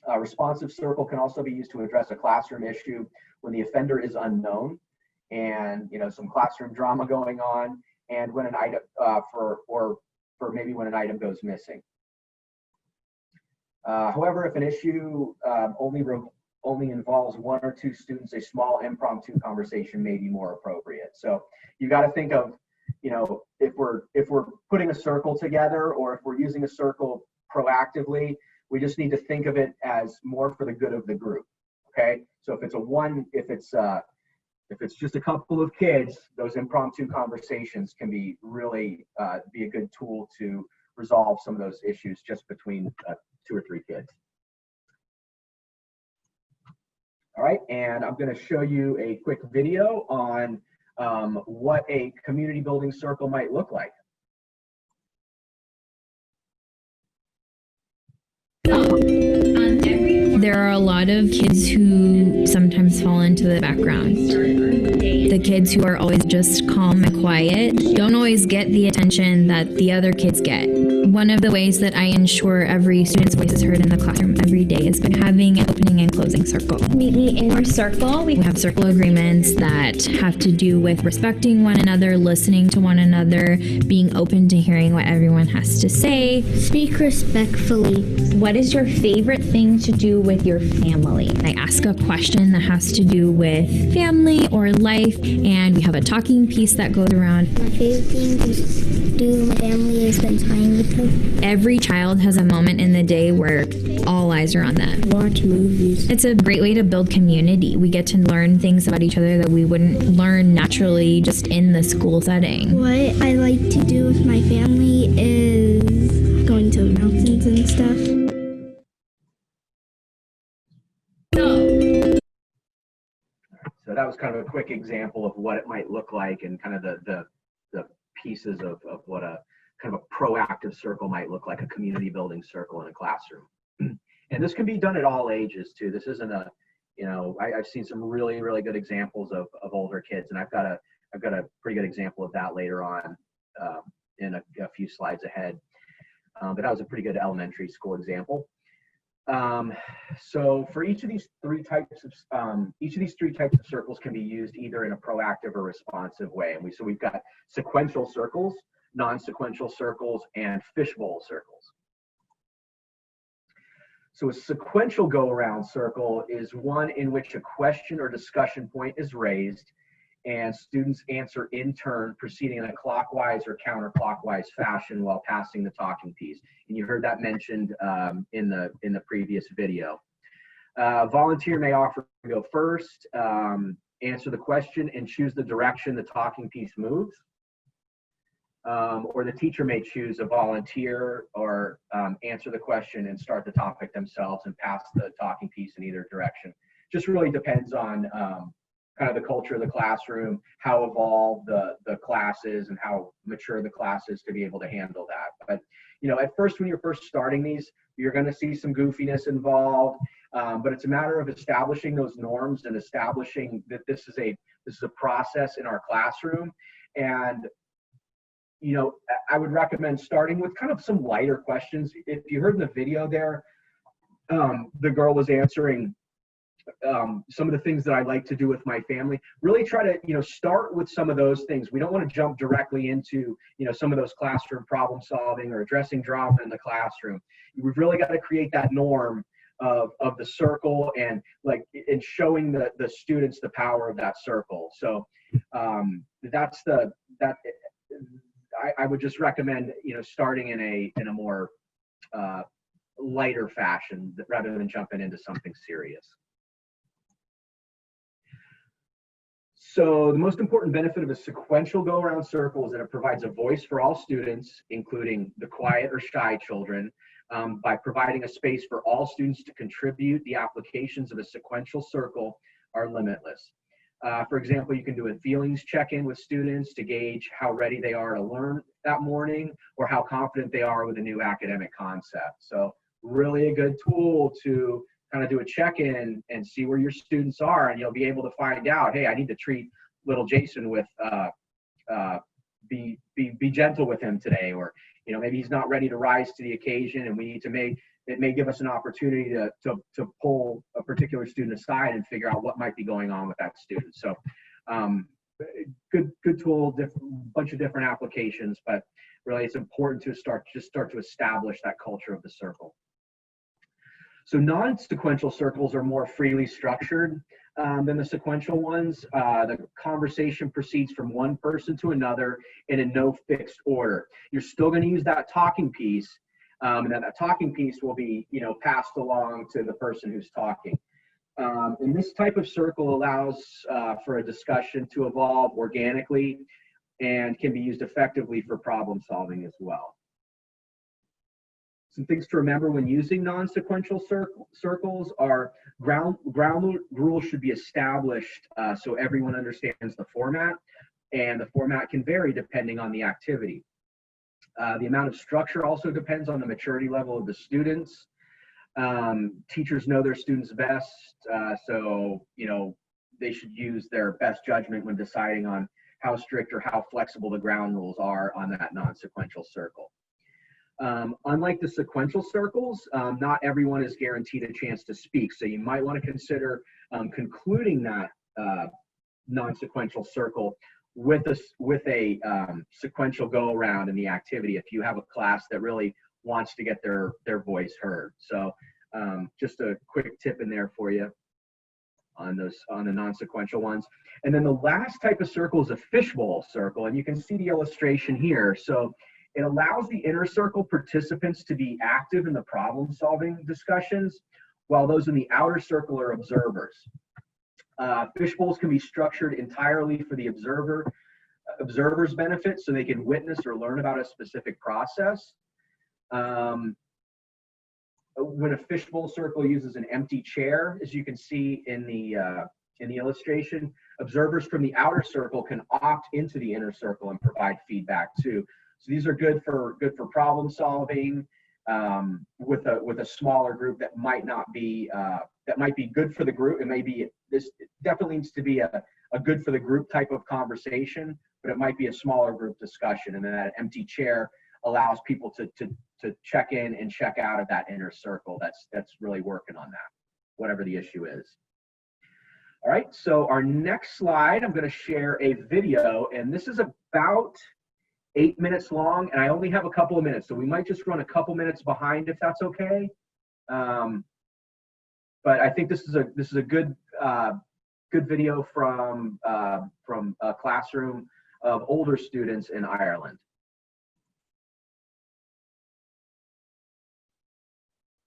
A responsive circle can also be used to address a classroom issue when the offender is unknown, and some classroom drama going on, and when an item for maybe when an item goes missing. However, if an issue only involves one or two students, a small impromptu conversation may be more appropriate. So you got to think of, if we're putting a circle together, or if we're using a circle proactively, we just need to think of it as more for the good of the group. Okay, so if it's just a couple of kids, those impromptu conversations can be really be a good tool to resolve some of those issues just between 2 or 3 kids. All right, and I'm going to show you a quick video on what a community building circle might look like. There are a lot of kids who sometimes fall into the background. The kids who are always just calm and quiet don't always get the attention that the other kids get. One of the ways that I ensure every student's voice is heard in the classroom every day is by having an opening and closing circle. Meet me in our circle. We have circle agreements that have to do with respecting one another, listening to one another, being open to hearing what everyone has to say. Speak respectfully. What is your favorite thing to do with your family? I ask a question that has to do with family or life, and we have a talking piece that goes around. My favorite thing to do with my family is spend time with them. Every child has a moment in the day where all eyes are on them. Watch movies. It's a great way to build community. We get to learn things about each other that we wouldn't learn naturally just in the school setting. What I like to do with my family is going to the mountains and stuff. So that was kind of a quick example of what it might look like, and kind of the pieces of what a kind of a proactive circle might look like, a community building circle in a classroom. And this can be done at all ages too. This isn't a, I've seen some really, really good examples of older kids, and I've got a pretty good example of that later on in a few slides ahead. But that was a pretty good elementary school example. So for each of these three types of circles can be used either in a proactive or responsive way. And we've got sequential circles, non-sequential circles, and fishbowl circles. So a sequential go-around circle is one in which a question or discussion point is raised, and students answer in turn, proceeding in a clockwise or counterclockwise fashion while passing the talking piece. And you heard that mentioned in the previous video. Volunteer may offer to go first, answer the question, and choose the direction the talking piece moves. Or the teacher may choose a volunteer or answer the question and start the topic themselves and pass the talking piece in either direction. Just really depends on kind of the culture of the classroom, how evolved the class is, and how mature the class is to be able to handle that. But at first, when you're first starting these, you're going to see some goofiness involved, but it's a matter of establishing those norms and establishing that this is a process in our classroom. And I would recommend starting with kind of some lighter questions. If you heard in the video there, the girl was answering some of the things that I like to do with my family, really try to, start with some of those things. We don't want to jump directly into, some of those classroom problem solving or addressing drama in the classroom. We've really got to create that norm of the circle and showing the students the power of that circle. So I would just recommend, starting in a more lighter fashion rather than jumping into something serious. So the most important benefit of a sequential go-around circle is that it provides a voice for all students, including the quiet or shy children, by providing a space for all students to contribute. The applications of a sequential circle are limitless. For example, you can do a feelings check-in with students to gauge how ready they are to learn that morning or how confident they are with a new academic concept. So really a good tool to kind of do a check-in and see where your students are, and you'll be able to find out, hey, I need to treat little Jason with, be gentle with him today, or, maybe he's not ready to rise to the occasion, and we need to it may give us an opportunity to pull a particular student aside and figure out what might be going on with that student. So good tool, bunch of different applications, but really it's important to start to establish that culture of the circle. So non-sequential circles are more freely structured than the sequential ones. The conversation proceeds from one person to another and in no fixed order. You're still going to use that talking piece, and then that talking piece will be, passed along to the person who's talking. And this type of circle allows for a discussion to evolve organically and can be used effectively for problem solving as well. Some things to remember when using non-sequential circles are ground rules should be established so everyone understands the format, and the format can vary depending on the activity. The amount of structure also depends on the maturity level of the students. Teachers know their students best, so they should use their best judgment when deciding on how strict or how flexible the ground rules are on that non-sequential circle. Unlike the sequential circles, not everyone is guaranteed a chance to speak, so you might want to consider concluding that non-sequential circle with a sequential go around in the activity if you have a class that really wants to get their voice heard. So just a quick tip in there for you on the non-sequential ones. And then the last type of circle is a fishbowl circle, and you can see the illustration here. So it allows the inner circle participants to be active in the problem solving discussions, while those in the outer circle are observers. Fishbowls can be structured entirely for the observer's benefit, so they can witness or learn about a specific process. When a fishbowl circle uses an empty chair, as you can see in the illustration, observers from the outer circle can opt into the inner circle and provide feedback too. So these are good for problem solving with a smaller group that might not be that might be good for the group. This definitely needs to be a good for the group type of conversation, but it might be a smaller group discussion, and then that empty chair allows people to check in and check out of that inner circle that's really working on that, whatever the issue is. All right, so our next slide, I'm going to share a video, and this is about 8 minutes long, and I only have a couple of minutes, so we might just run a couple minutes behind if that's okay. But I think this is a good video from a classroom of older students in Ireland.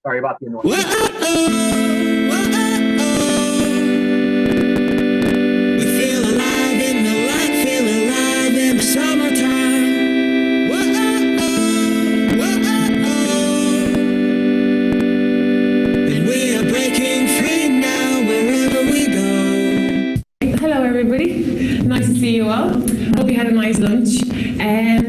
Sorry about the noise. Nice to see you all. Hope you had a nice lunch.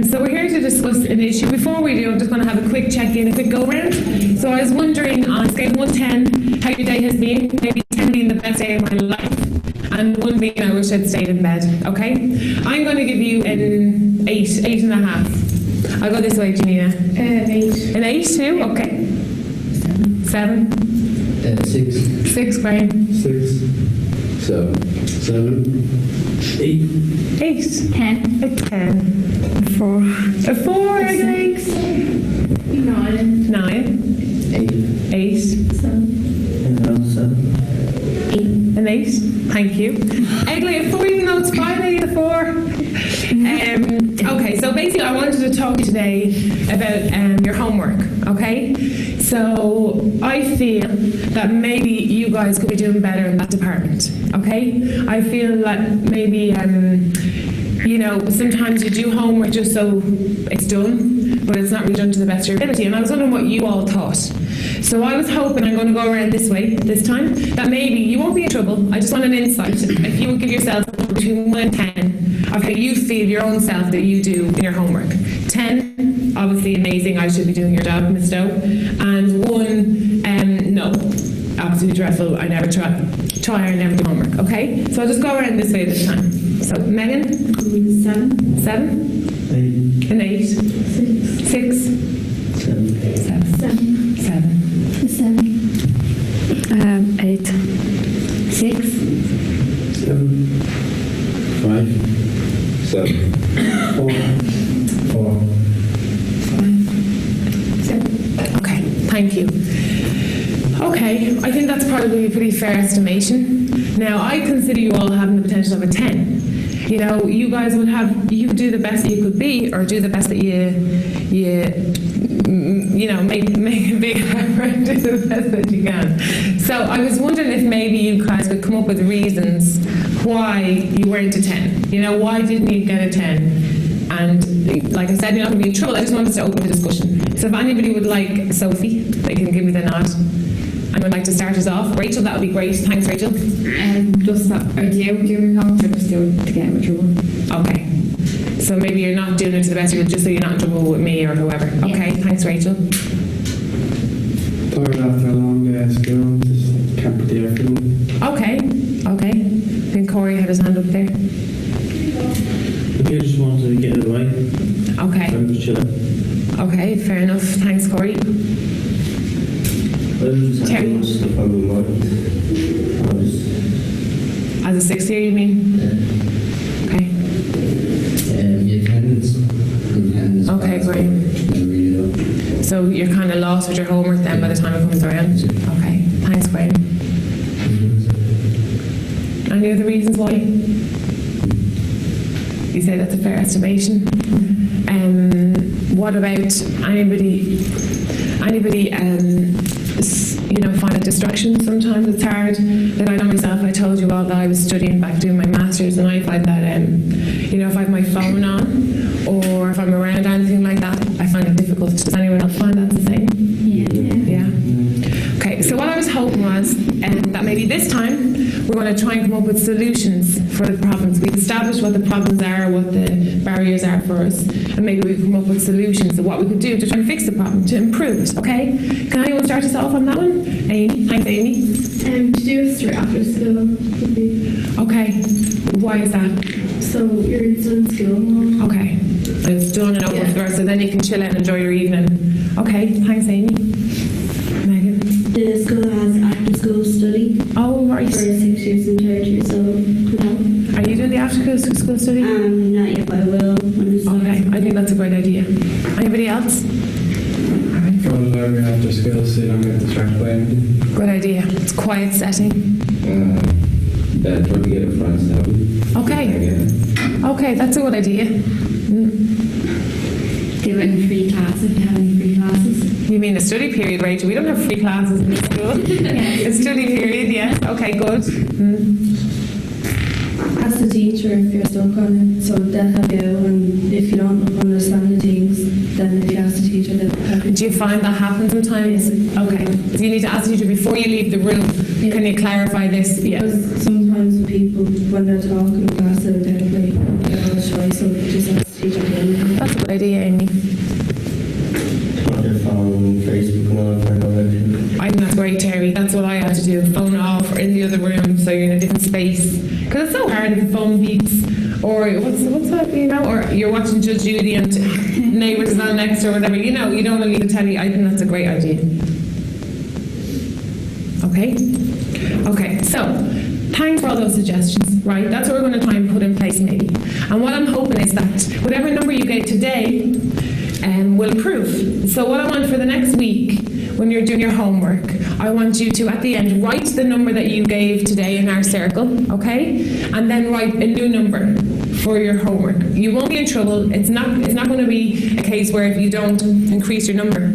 So we're here to discuss an issue. Before we do, I'm just going to have a quick check-in, a quick go-round. So I was wondering, on a scale of 1 to 10, how your day has been. Maybe 10 being the best day of my life, and 1 being I wish I'd stayed in bed. Okay? I'm going to give you an 8, 8.5. I'll go this way, Janina. 8. An 8 too? Okay. 7. 6. 6, Graham. 6. 7. 8. 8. 10. A 10. 4. A 4, I think. 9. 9. 8. 8. 7. 7. 8. An 8. Thank you. Egley, a 4, even though it's Friday, the 4. Okay, so basically I wanted to talk to you today about your homework, okay? So I feel that maybe you guys could be doing better in that department, okay? I feel that maybe, you know, sometimes you do homework just so it's done, but it's not really done to the best of your ability. And I was wondering what you all thought. So I was hoping, I'm going to go around this way this time, that maybe you won't be in trouble. I just want an insight. If you would give yourself between 1 and 10 of how you feel your own self that you do in your homework. 10, obviously amazing, I should be doing your job, Miss Doe. And 1, no, absolutely dreadful, I never try, I never do homework, okay? So I'll just go around this way this time. So Megan? 7. 7? 8. An 8? 6. 6? 7. 7. 7. 7. 8. 6. 7. 5. 7. 4. 4. 5. 7. Okay, thank you. Okay, I think that's probably a pretty fair estimation. Now, I consider you all having the potential of a 10. You know, you guys would have, you could do the best that you could be, or do the best that you know, make a big effort, do the best that you can. So I was wondering if maybe you guys could come up with reasons why you weren't a 10. You know, why didn't you get a 10? And like I said, you're not going to be in trouble. I just wanted to open the discussion. So if anybody would like Sophie, they can give me the nod. And would like to start us off. Rachel, that would be great. Thanks, Rachel. Just that idea of doing homework, just do it to get in trouble. Okay. So maybe you're not doing it to the best of your, just so you're not in trouble with me or whoever. Okay, thanks, Rachel. Tired after a long day at school, just can't be there for them. Okay, okay. I think Corey had his hand up there. I just wanted to get it away. Okay. I'm just chilling. Okay, fair enough. Thanks, Corey. I just had too much stuff on my mind. As a sixth year, you mean? Yeah. Okay. The attendance. Okay, great. So you're kind of lost with your homework then by the time it comes around? Okay, thanks, Graham. Any other reasons why? You say that's a fair estimation. What about anybody you know, find it distraction? Sometimes it's hard. That I know myself, I told you all that I was studying back doing my master's, and I find that you know, if I have my phone on or if I'm around anything like that, I find it difficult. Does anyone else find that the same? Yeah. Okay, so what I was hoping was that maybe this time we're going to try and come up with solutions for the problems. We've established what the problems are, what the barriers are for us, and maybe we can come up with solutions of what we could do to try and fix the problem, to improve it, okay? Can anyone start us off on that one? Amy? Thanks, Amy. To do it straight after school would be. Okay. Why is that? So you're still in school. Okay. It's done and over with, so then you can chill out and enjoy your evening. Okay, thanks, Amy. Megan? The school has after school study. Oh, right. For 6 years and 3rd year, so no. Are you doing the after school study? Not yet, but I will. Okay, I think that's a great idea. Anybody else? Go to the library after school so you don't get distracted by anything. Good idea. It's a quiet setting. Try to get a friend's help. Okay. Okay, that's a good idea. Do it in free class if you have any free classes. You mean a study period, Rachel? We don't have free classes in school. A study period, yes. Okay, good. Ask the teacher if you're stuck on it, so they'll help you, and if you don't understand the things, then if you ask the teacher, they'll help you. Do you find that happens sometimes? Okay. So you need to ask the teacher before you leave the room. Can you clarify this? Yeah. Because sometimes people, when they're talking in class, they're definitely not sure, so just ask the teacher. That's a good idea, Amy. Phone, Facebook and all that. I think that's great, Terry. That's what I had to do. Phone off or in the other room so you're in a different space. Because it's so hard if the phone beeps. Or what's that, you know? Or you're watching Judge Judy and Neighbours is on next or whatever. You know, you don't want to leave the telly. I think that's a great idea. Okay? Okay, so thanks for all those suggestions, right? That's what we're going to try and put in place maybe. And what I'm hoping is that whatever number you gave today will improve. So what I want for the next week, when you're doing your homework, I want you to, at the end, write the number that you gave today in our circle, okay? And then write a new number for your homework. You won't be in trouble. It's not going to be a case where if you don't increase your number,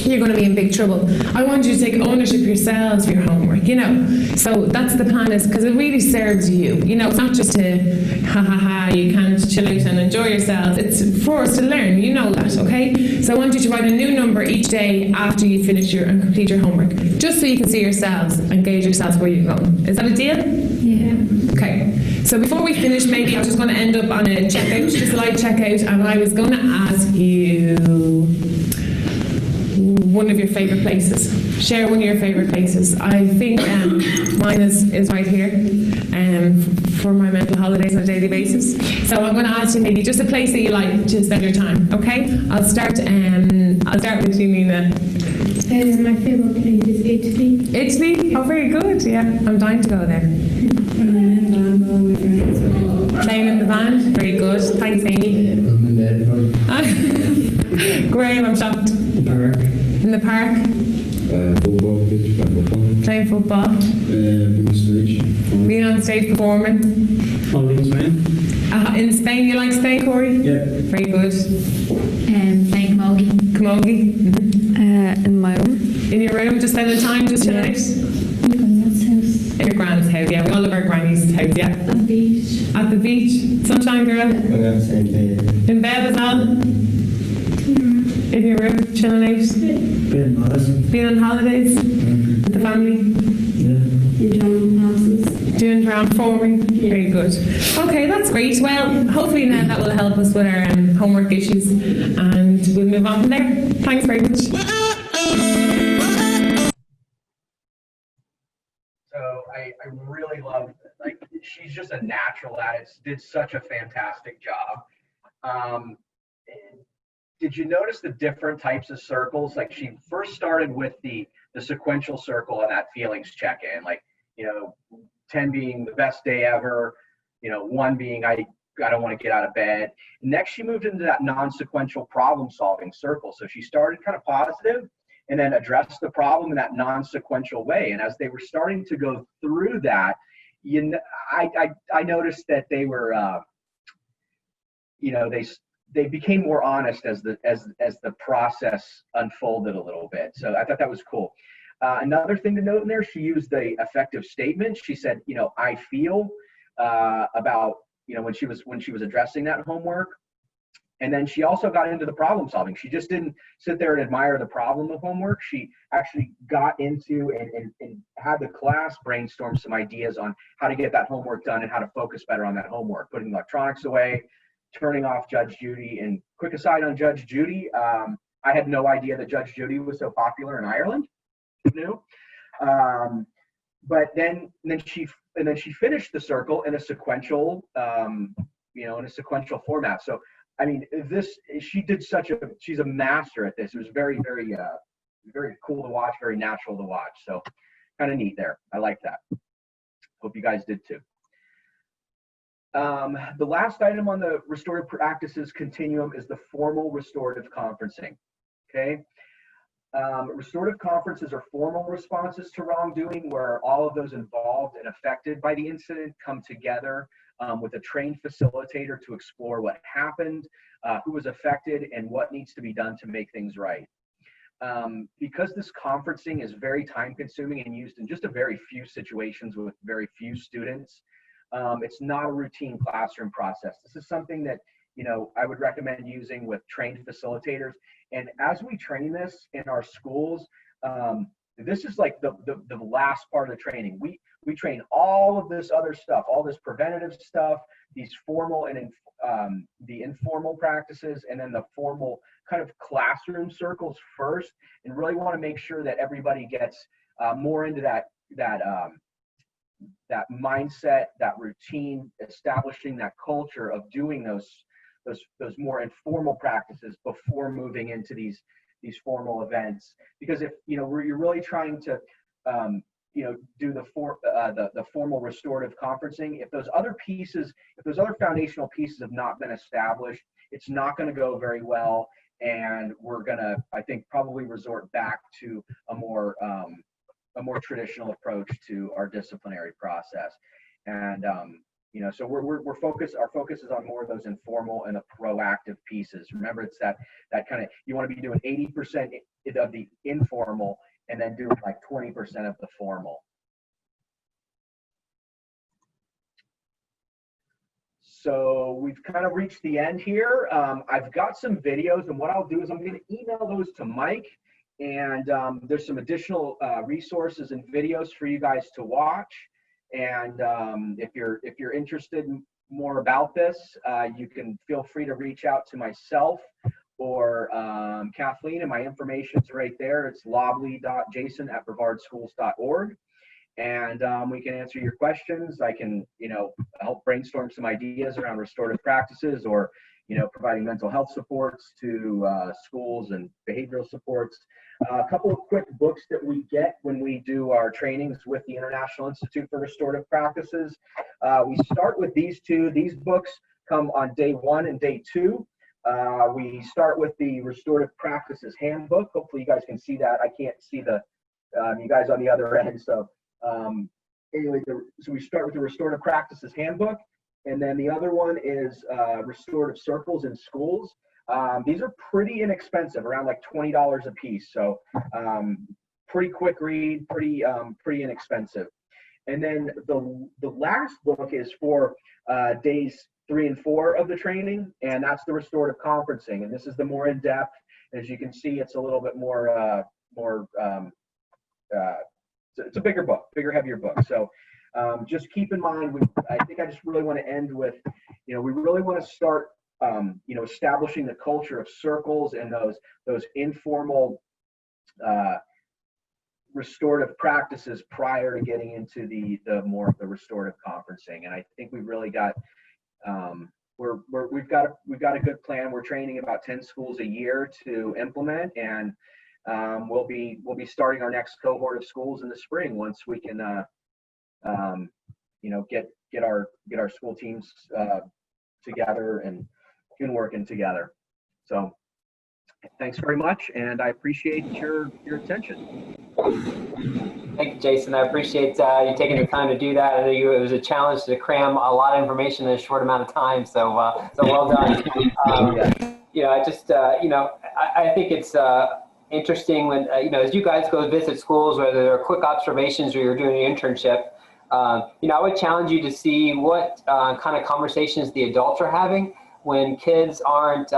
you're going to be in big trouble. I want you to take ownership yourselves for your homework, you know. So that's the plan, is because it really serves you. You know, it's not just to ha ha ha, you can't chill out and enjoy yourselves. It's for us to learn, you know that, okay? So I want you to write a new number each day after you finish and complete your homework, just so you can see yourselves and gauge yourselves where you're going. Is that a deal? Yeah. Okay. So before we finish, maybe I'm just going to end up on a checkout, just a light checkout, and I was going to ask you one of your favourite places. Share one of your favourite places. I think mine is right here for my mental holidays on a daily basis. So I'm going to ask you maybe just a place that you like to spend your time. Okay? I'll start with you, Nina. My favourite place is Italy. Italy? Oh, very good. Yeah, I'm dying to go there. Playing in the van? Very good. Thanks, Amy. I'm in Edinburgh. Graham, I'm shocked. Park. In the park? Football, pitch, football. Playing football? Being on stage. Being on stage performing? All in Spain. In Spain, you like Spain, Corey? Yeah. Very good. Playing camogie. Camogie? In my room. In your room, just spending time, just chilling out? In your grand's house, yeah. We all love our granny's house, yeah. At the beach. At the beach? Sunshine girl? In bed as well? In your room, chilling out? Being on holidays? With the family? Doing drum forming? Very good. Okay, that's great. Well, hopefully now that will help us with our homework issues, and we'll move on from there. Thanks very much. So I really love, like, she's just a natural at it, did such a fantastic job. Did you notice the different types of circles? Like, she first started with the sequential circle and that feelings check-in, like, 10 being the best day ever, 1 being I don't want to get out of bed. Next, she moved into that non-sequential problem-solving circle. So she started kind of positive and then addressed the problem in that non-sequential way. And as they were starting to go through that, I noticed that they were, they became more honest as the process unfolded a little bit. So I thought that was cool. Another thing to note in there, she used the affective statement. She said, I feel about, when she was addressing that homework. And then she also got into the problem solving. She just didn't sit there and admire the problem of homework. She actually got into and had the class brainstorm some ideas on how to get that homework done and how to focus better on that homework, putting electronics away, turning off Judge Judy. And quick aside on Judge Judy, I had no idea that Judge Judy was so popular in Ireland. New. But then she finished the circle in a sequential, in a sequential format. So, I mean, she's a master at this. It was very, very, very cool to watch, very natural to watch. So kind of neat there. I like that. Hope you guys did too. The last item on the restorative practices continuum is the formal restorative conferencing. Okay. Restorative conferences are formal responses to wrongdoing where all of those involved and affected by the incident come together with a trained facilitator to explore what happened, who was affected, and what needs to be done to make things right. Because this conferencing is very time consuming and used in just a very few situations with very few students, it's not a routine classroom process. This is something that I would recommend using with trained facilitators. And as we train this in our schools, this is like the last part of the training. We train all of this other stuff, all this preventative stuff, these formal and the informal practices, and then the formal kind of classroom circles first, and really want to make sure that everybody gets more into that mindset, that routine, establishing that culture of doing those more informal practices before moving into these formal events. Because if you're really trying to do the formal restorative conferencing. If those other pieces, if those other foundational pieces have not been established, it's not going to go very well, and we're going to, I think, probably resort back to a more traditional approach to our disciplinary process. And so we're focused. Our focus is on more of those informal and the proactive pieces. Remember, it's that kind of, you want to be doing 80% of the informal and then doing like 20% of the formal. So we've kind of reached the end here. I've got some videos, and what I'll do is I'm going to email those to Mike, and there's some additional resources and videos for you guys to watch. And if you're interested more about this, you can feel free to reach out to myself or Kathleen, and my information's right there. It's lobley.jason@brevardschools.org. And we can answer your questions. I can, help brainstorm some ideas around restorative practices, or, providing mental health supports to schools and behavioral supports. A couple of quick books that we get when we do our trainings with the International Institute for Restorative Practices. We start with these two. These books come on day 1 and day 2. We start with the Restorative Practices Handbook. Hopefully you guys can see that. I can't see you guys on the other end. So anyway, so we start with the Restorative Practices Handbook, and then the other one is Restorative Circles in Schools. These are pretty inexpensive, around like $20 a piece. So pretty quick read, pretty inexpensive. And then the last book is for days 3 and 4 of the training, and that's the Restorative Conferencing. And this is the more in-depth. As you can see, it's a little bit more it's a bigger book, heavier book. So just keep in mind, I think I just really want to end with, we really want to start, establishing the culture of circles and those informal restorative practices prior to getting into the more of the restorative conferencing. And I think we've really got, we've got a good plan. We're training about 10 schools a year to implement, and we'll be starting our next cohort of schools in the spring once we can get our school teams together and working together. So thanks very much, and I appreciate your attention. Thank you, Jason. I appreciate you taking the time to do that. I know it was a challenge to cram a lot of information in a short amount of time, so well done. I think it's interesting when, as you guys go visit schools, whether they're quick observations or you're doing an internship, I would challenge you to see what kind of conversations the adults are having when kids aren't,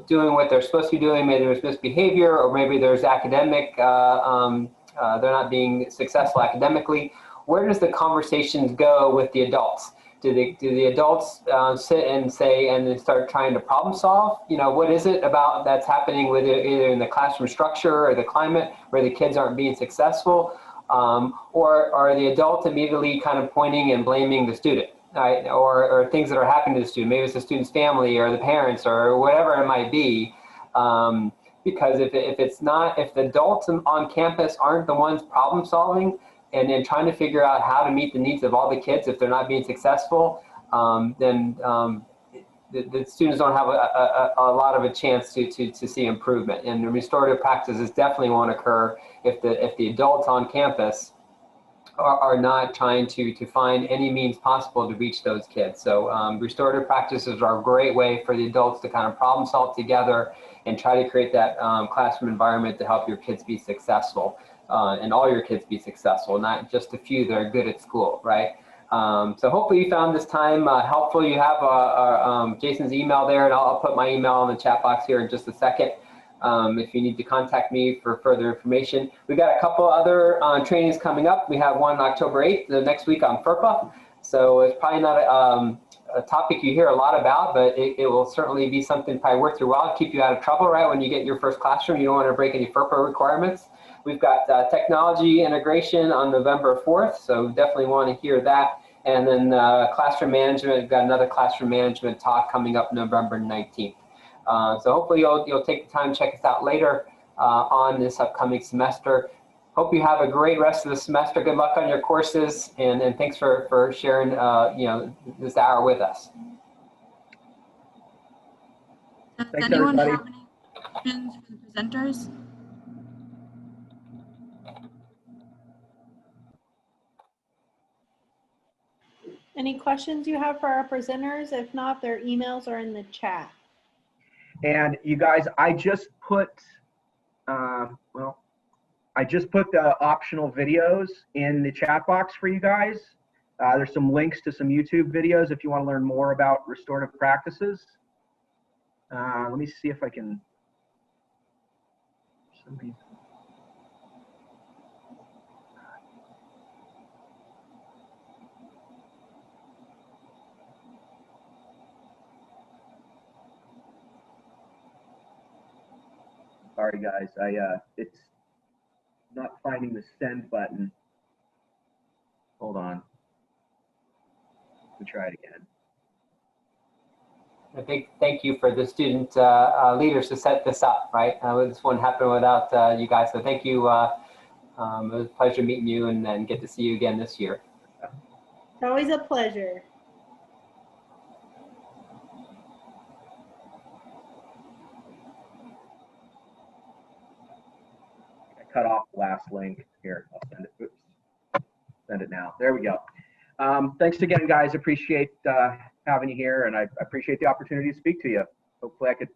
doing what they're supposed to be doing. Maybe there's misbehavior, or maybe there's academic, they're not being successful academically. Where does the conversations go with the adults? Do the adults sit and say, and then start trying to problem solve? What is it about that's happening with either in the classroom structure or the climate where the kids aren't being successful? Or are the adults immediately kind of pointing and blaming the student, right? Or things that are happening to the student? Maybe it's the student's family or the parents or whatever it might be. Because if the adults on campus aren't the ones problem solving and trying to figure out how to meet the needs of all the kids, if they're not being successful, then the students don't have a lot of a chance to see improvement. And the restorative practices definitely won't occur if the adults on campus are not trying to find any means possible to reach those kids. So restorative practices are a great way for the adults to kind of problem solve together and try to create that classroom environment to help your kids be successful, and all your kids be successful, not just a few that are good at school, right? So hopefully you found this time helpful. You have Jason's email there, and I'll put my email in the chat box here in just a second if you need to contact me for further information. We've got a couple other trainings coming up. We have one October 8th, the next week on FERPA. So it's probably not a topic you hear a lot about, but it will certainly be something probably worth your while, keep you out of trouble, right? When you get your first classroom, you don't want to break any FERPA requirements. We've got technology integration on November 4th, so definitely want to hear that. And then classroom management, we've got another classroom management talk coming up November 19th. So hopefully you'll take the time to check us out later on this upcoming semester. hope you have a great rest of the semester. Good luck on your courses, and thanks for sharing this hour with us. Does Thanks, anyone everybody. have any questions for the presenters? Any questions you have for our presenters? If not, their emails are in the chat. And you guys, I just put, I just put the optional videos in the chat box for you guys. There's some links to some YouTube videos if you want to learn more about restorative practices. Let me see if I can. Sorry guys, it's not finding the send button. Hold on. Let me try it again. I think thank you for the student leaders to set this up, right? This wouldn't happen without you guys, so thank you. It was a pleasure meeting you and get to see you again this year. It's always a pleasure. I cut off the last link. Here, I'll send it. Oops. Send it now. There we go. Thanks again, guys. Appreciate having you here, and I appreciate the opportunity to speak to you. Hopefully I could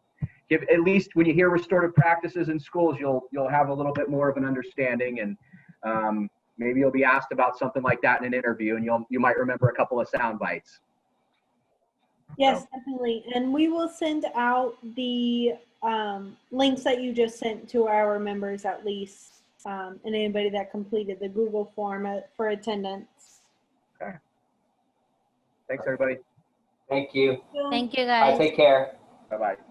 give, at least when you hear restorative practices in schools, you'll have a little bit more of an understanding, and maybe you'll be asked about something like that in an interview, and you might remember a couple of sound bites. Yes, definitely. And we will send out the links that you just sent to our members at least, and anybody that completed the Google form for attendance. Okay. Thanks, everybody. Thank you. Thank you, Bye, guys. take care. Bye-bye.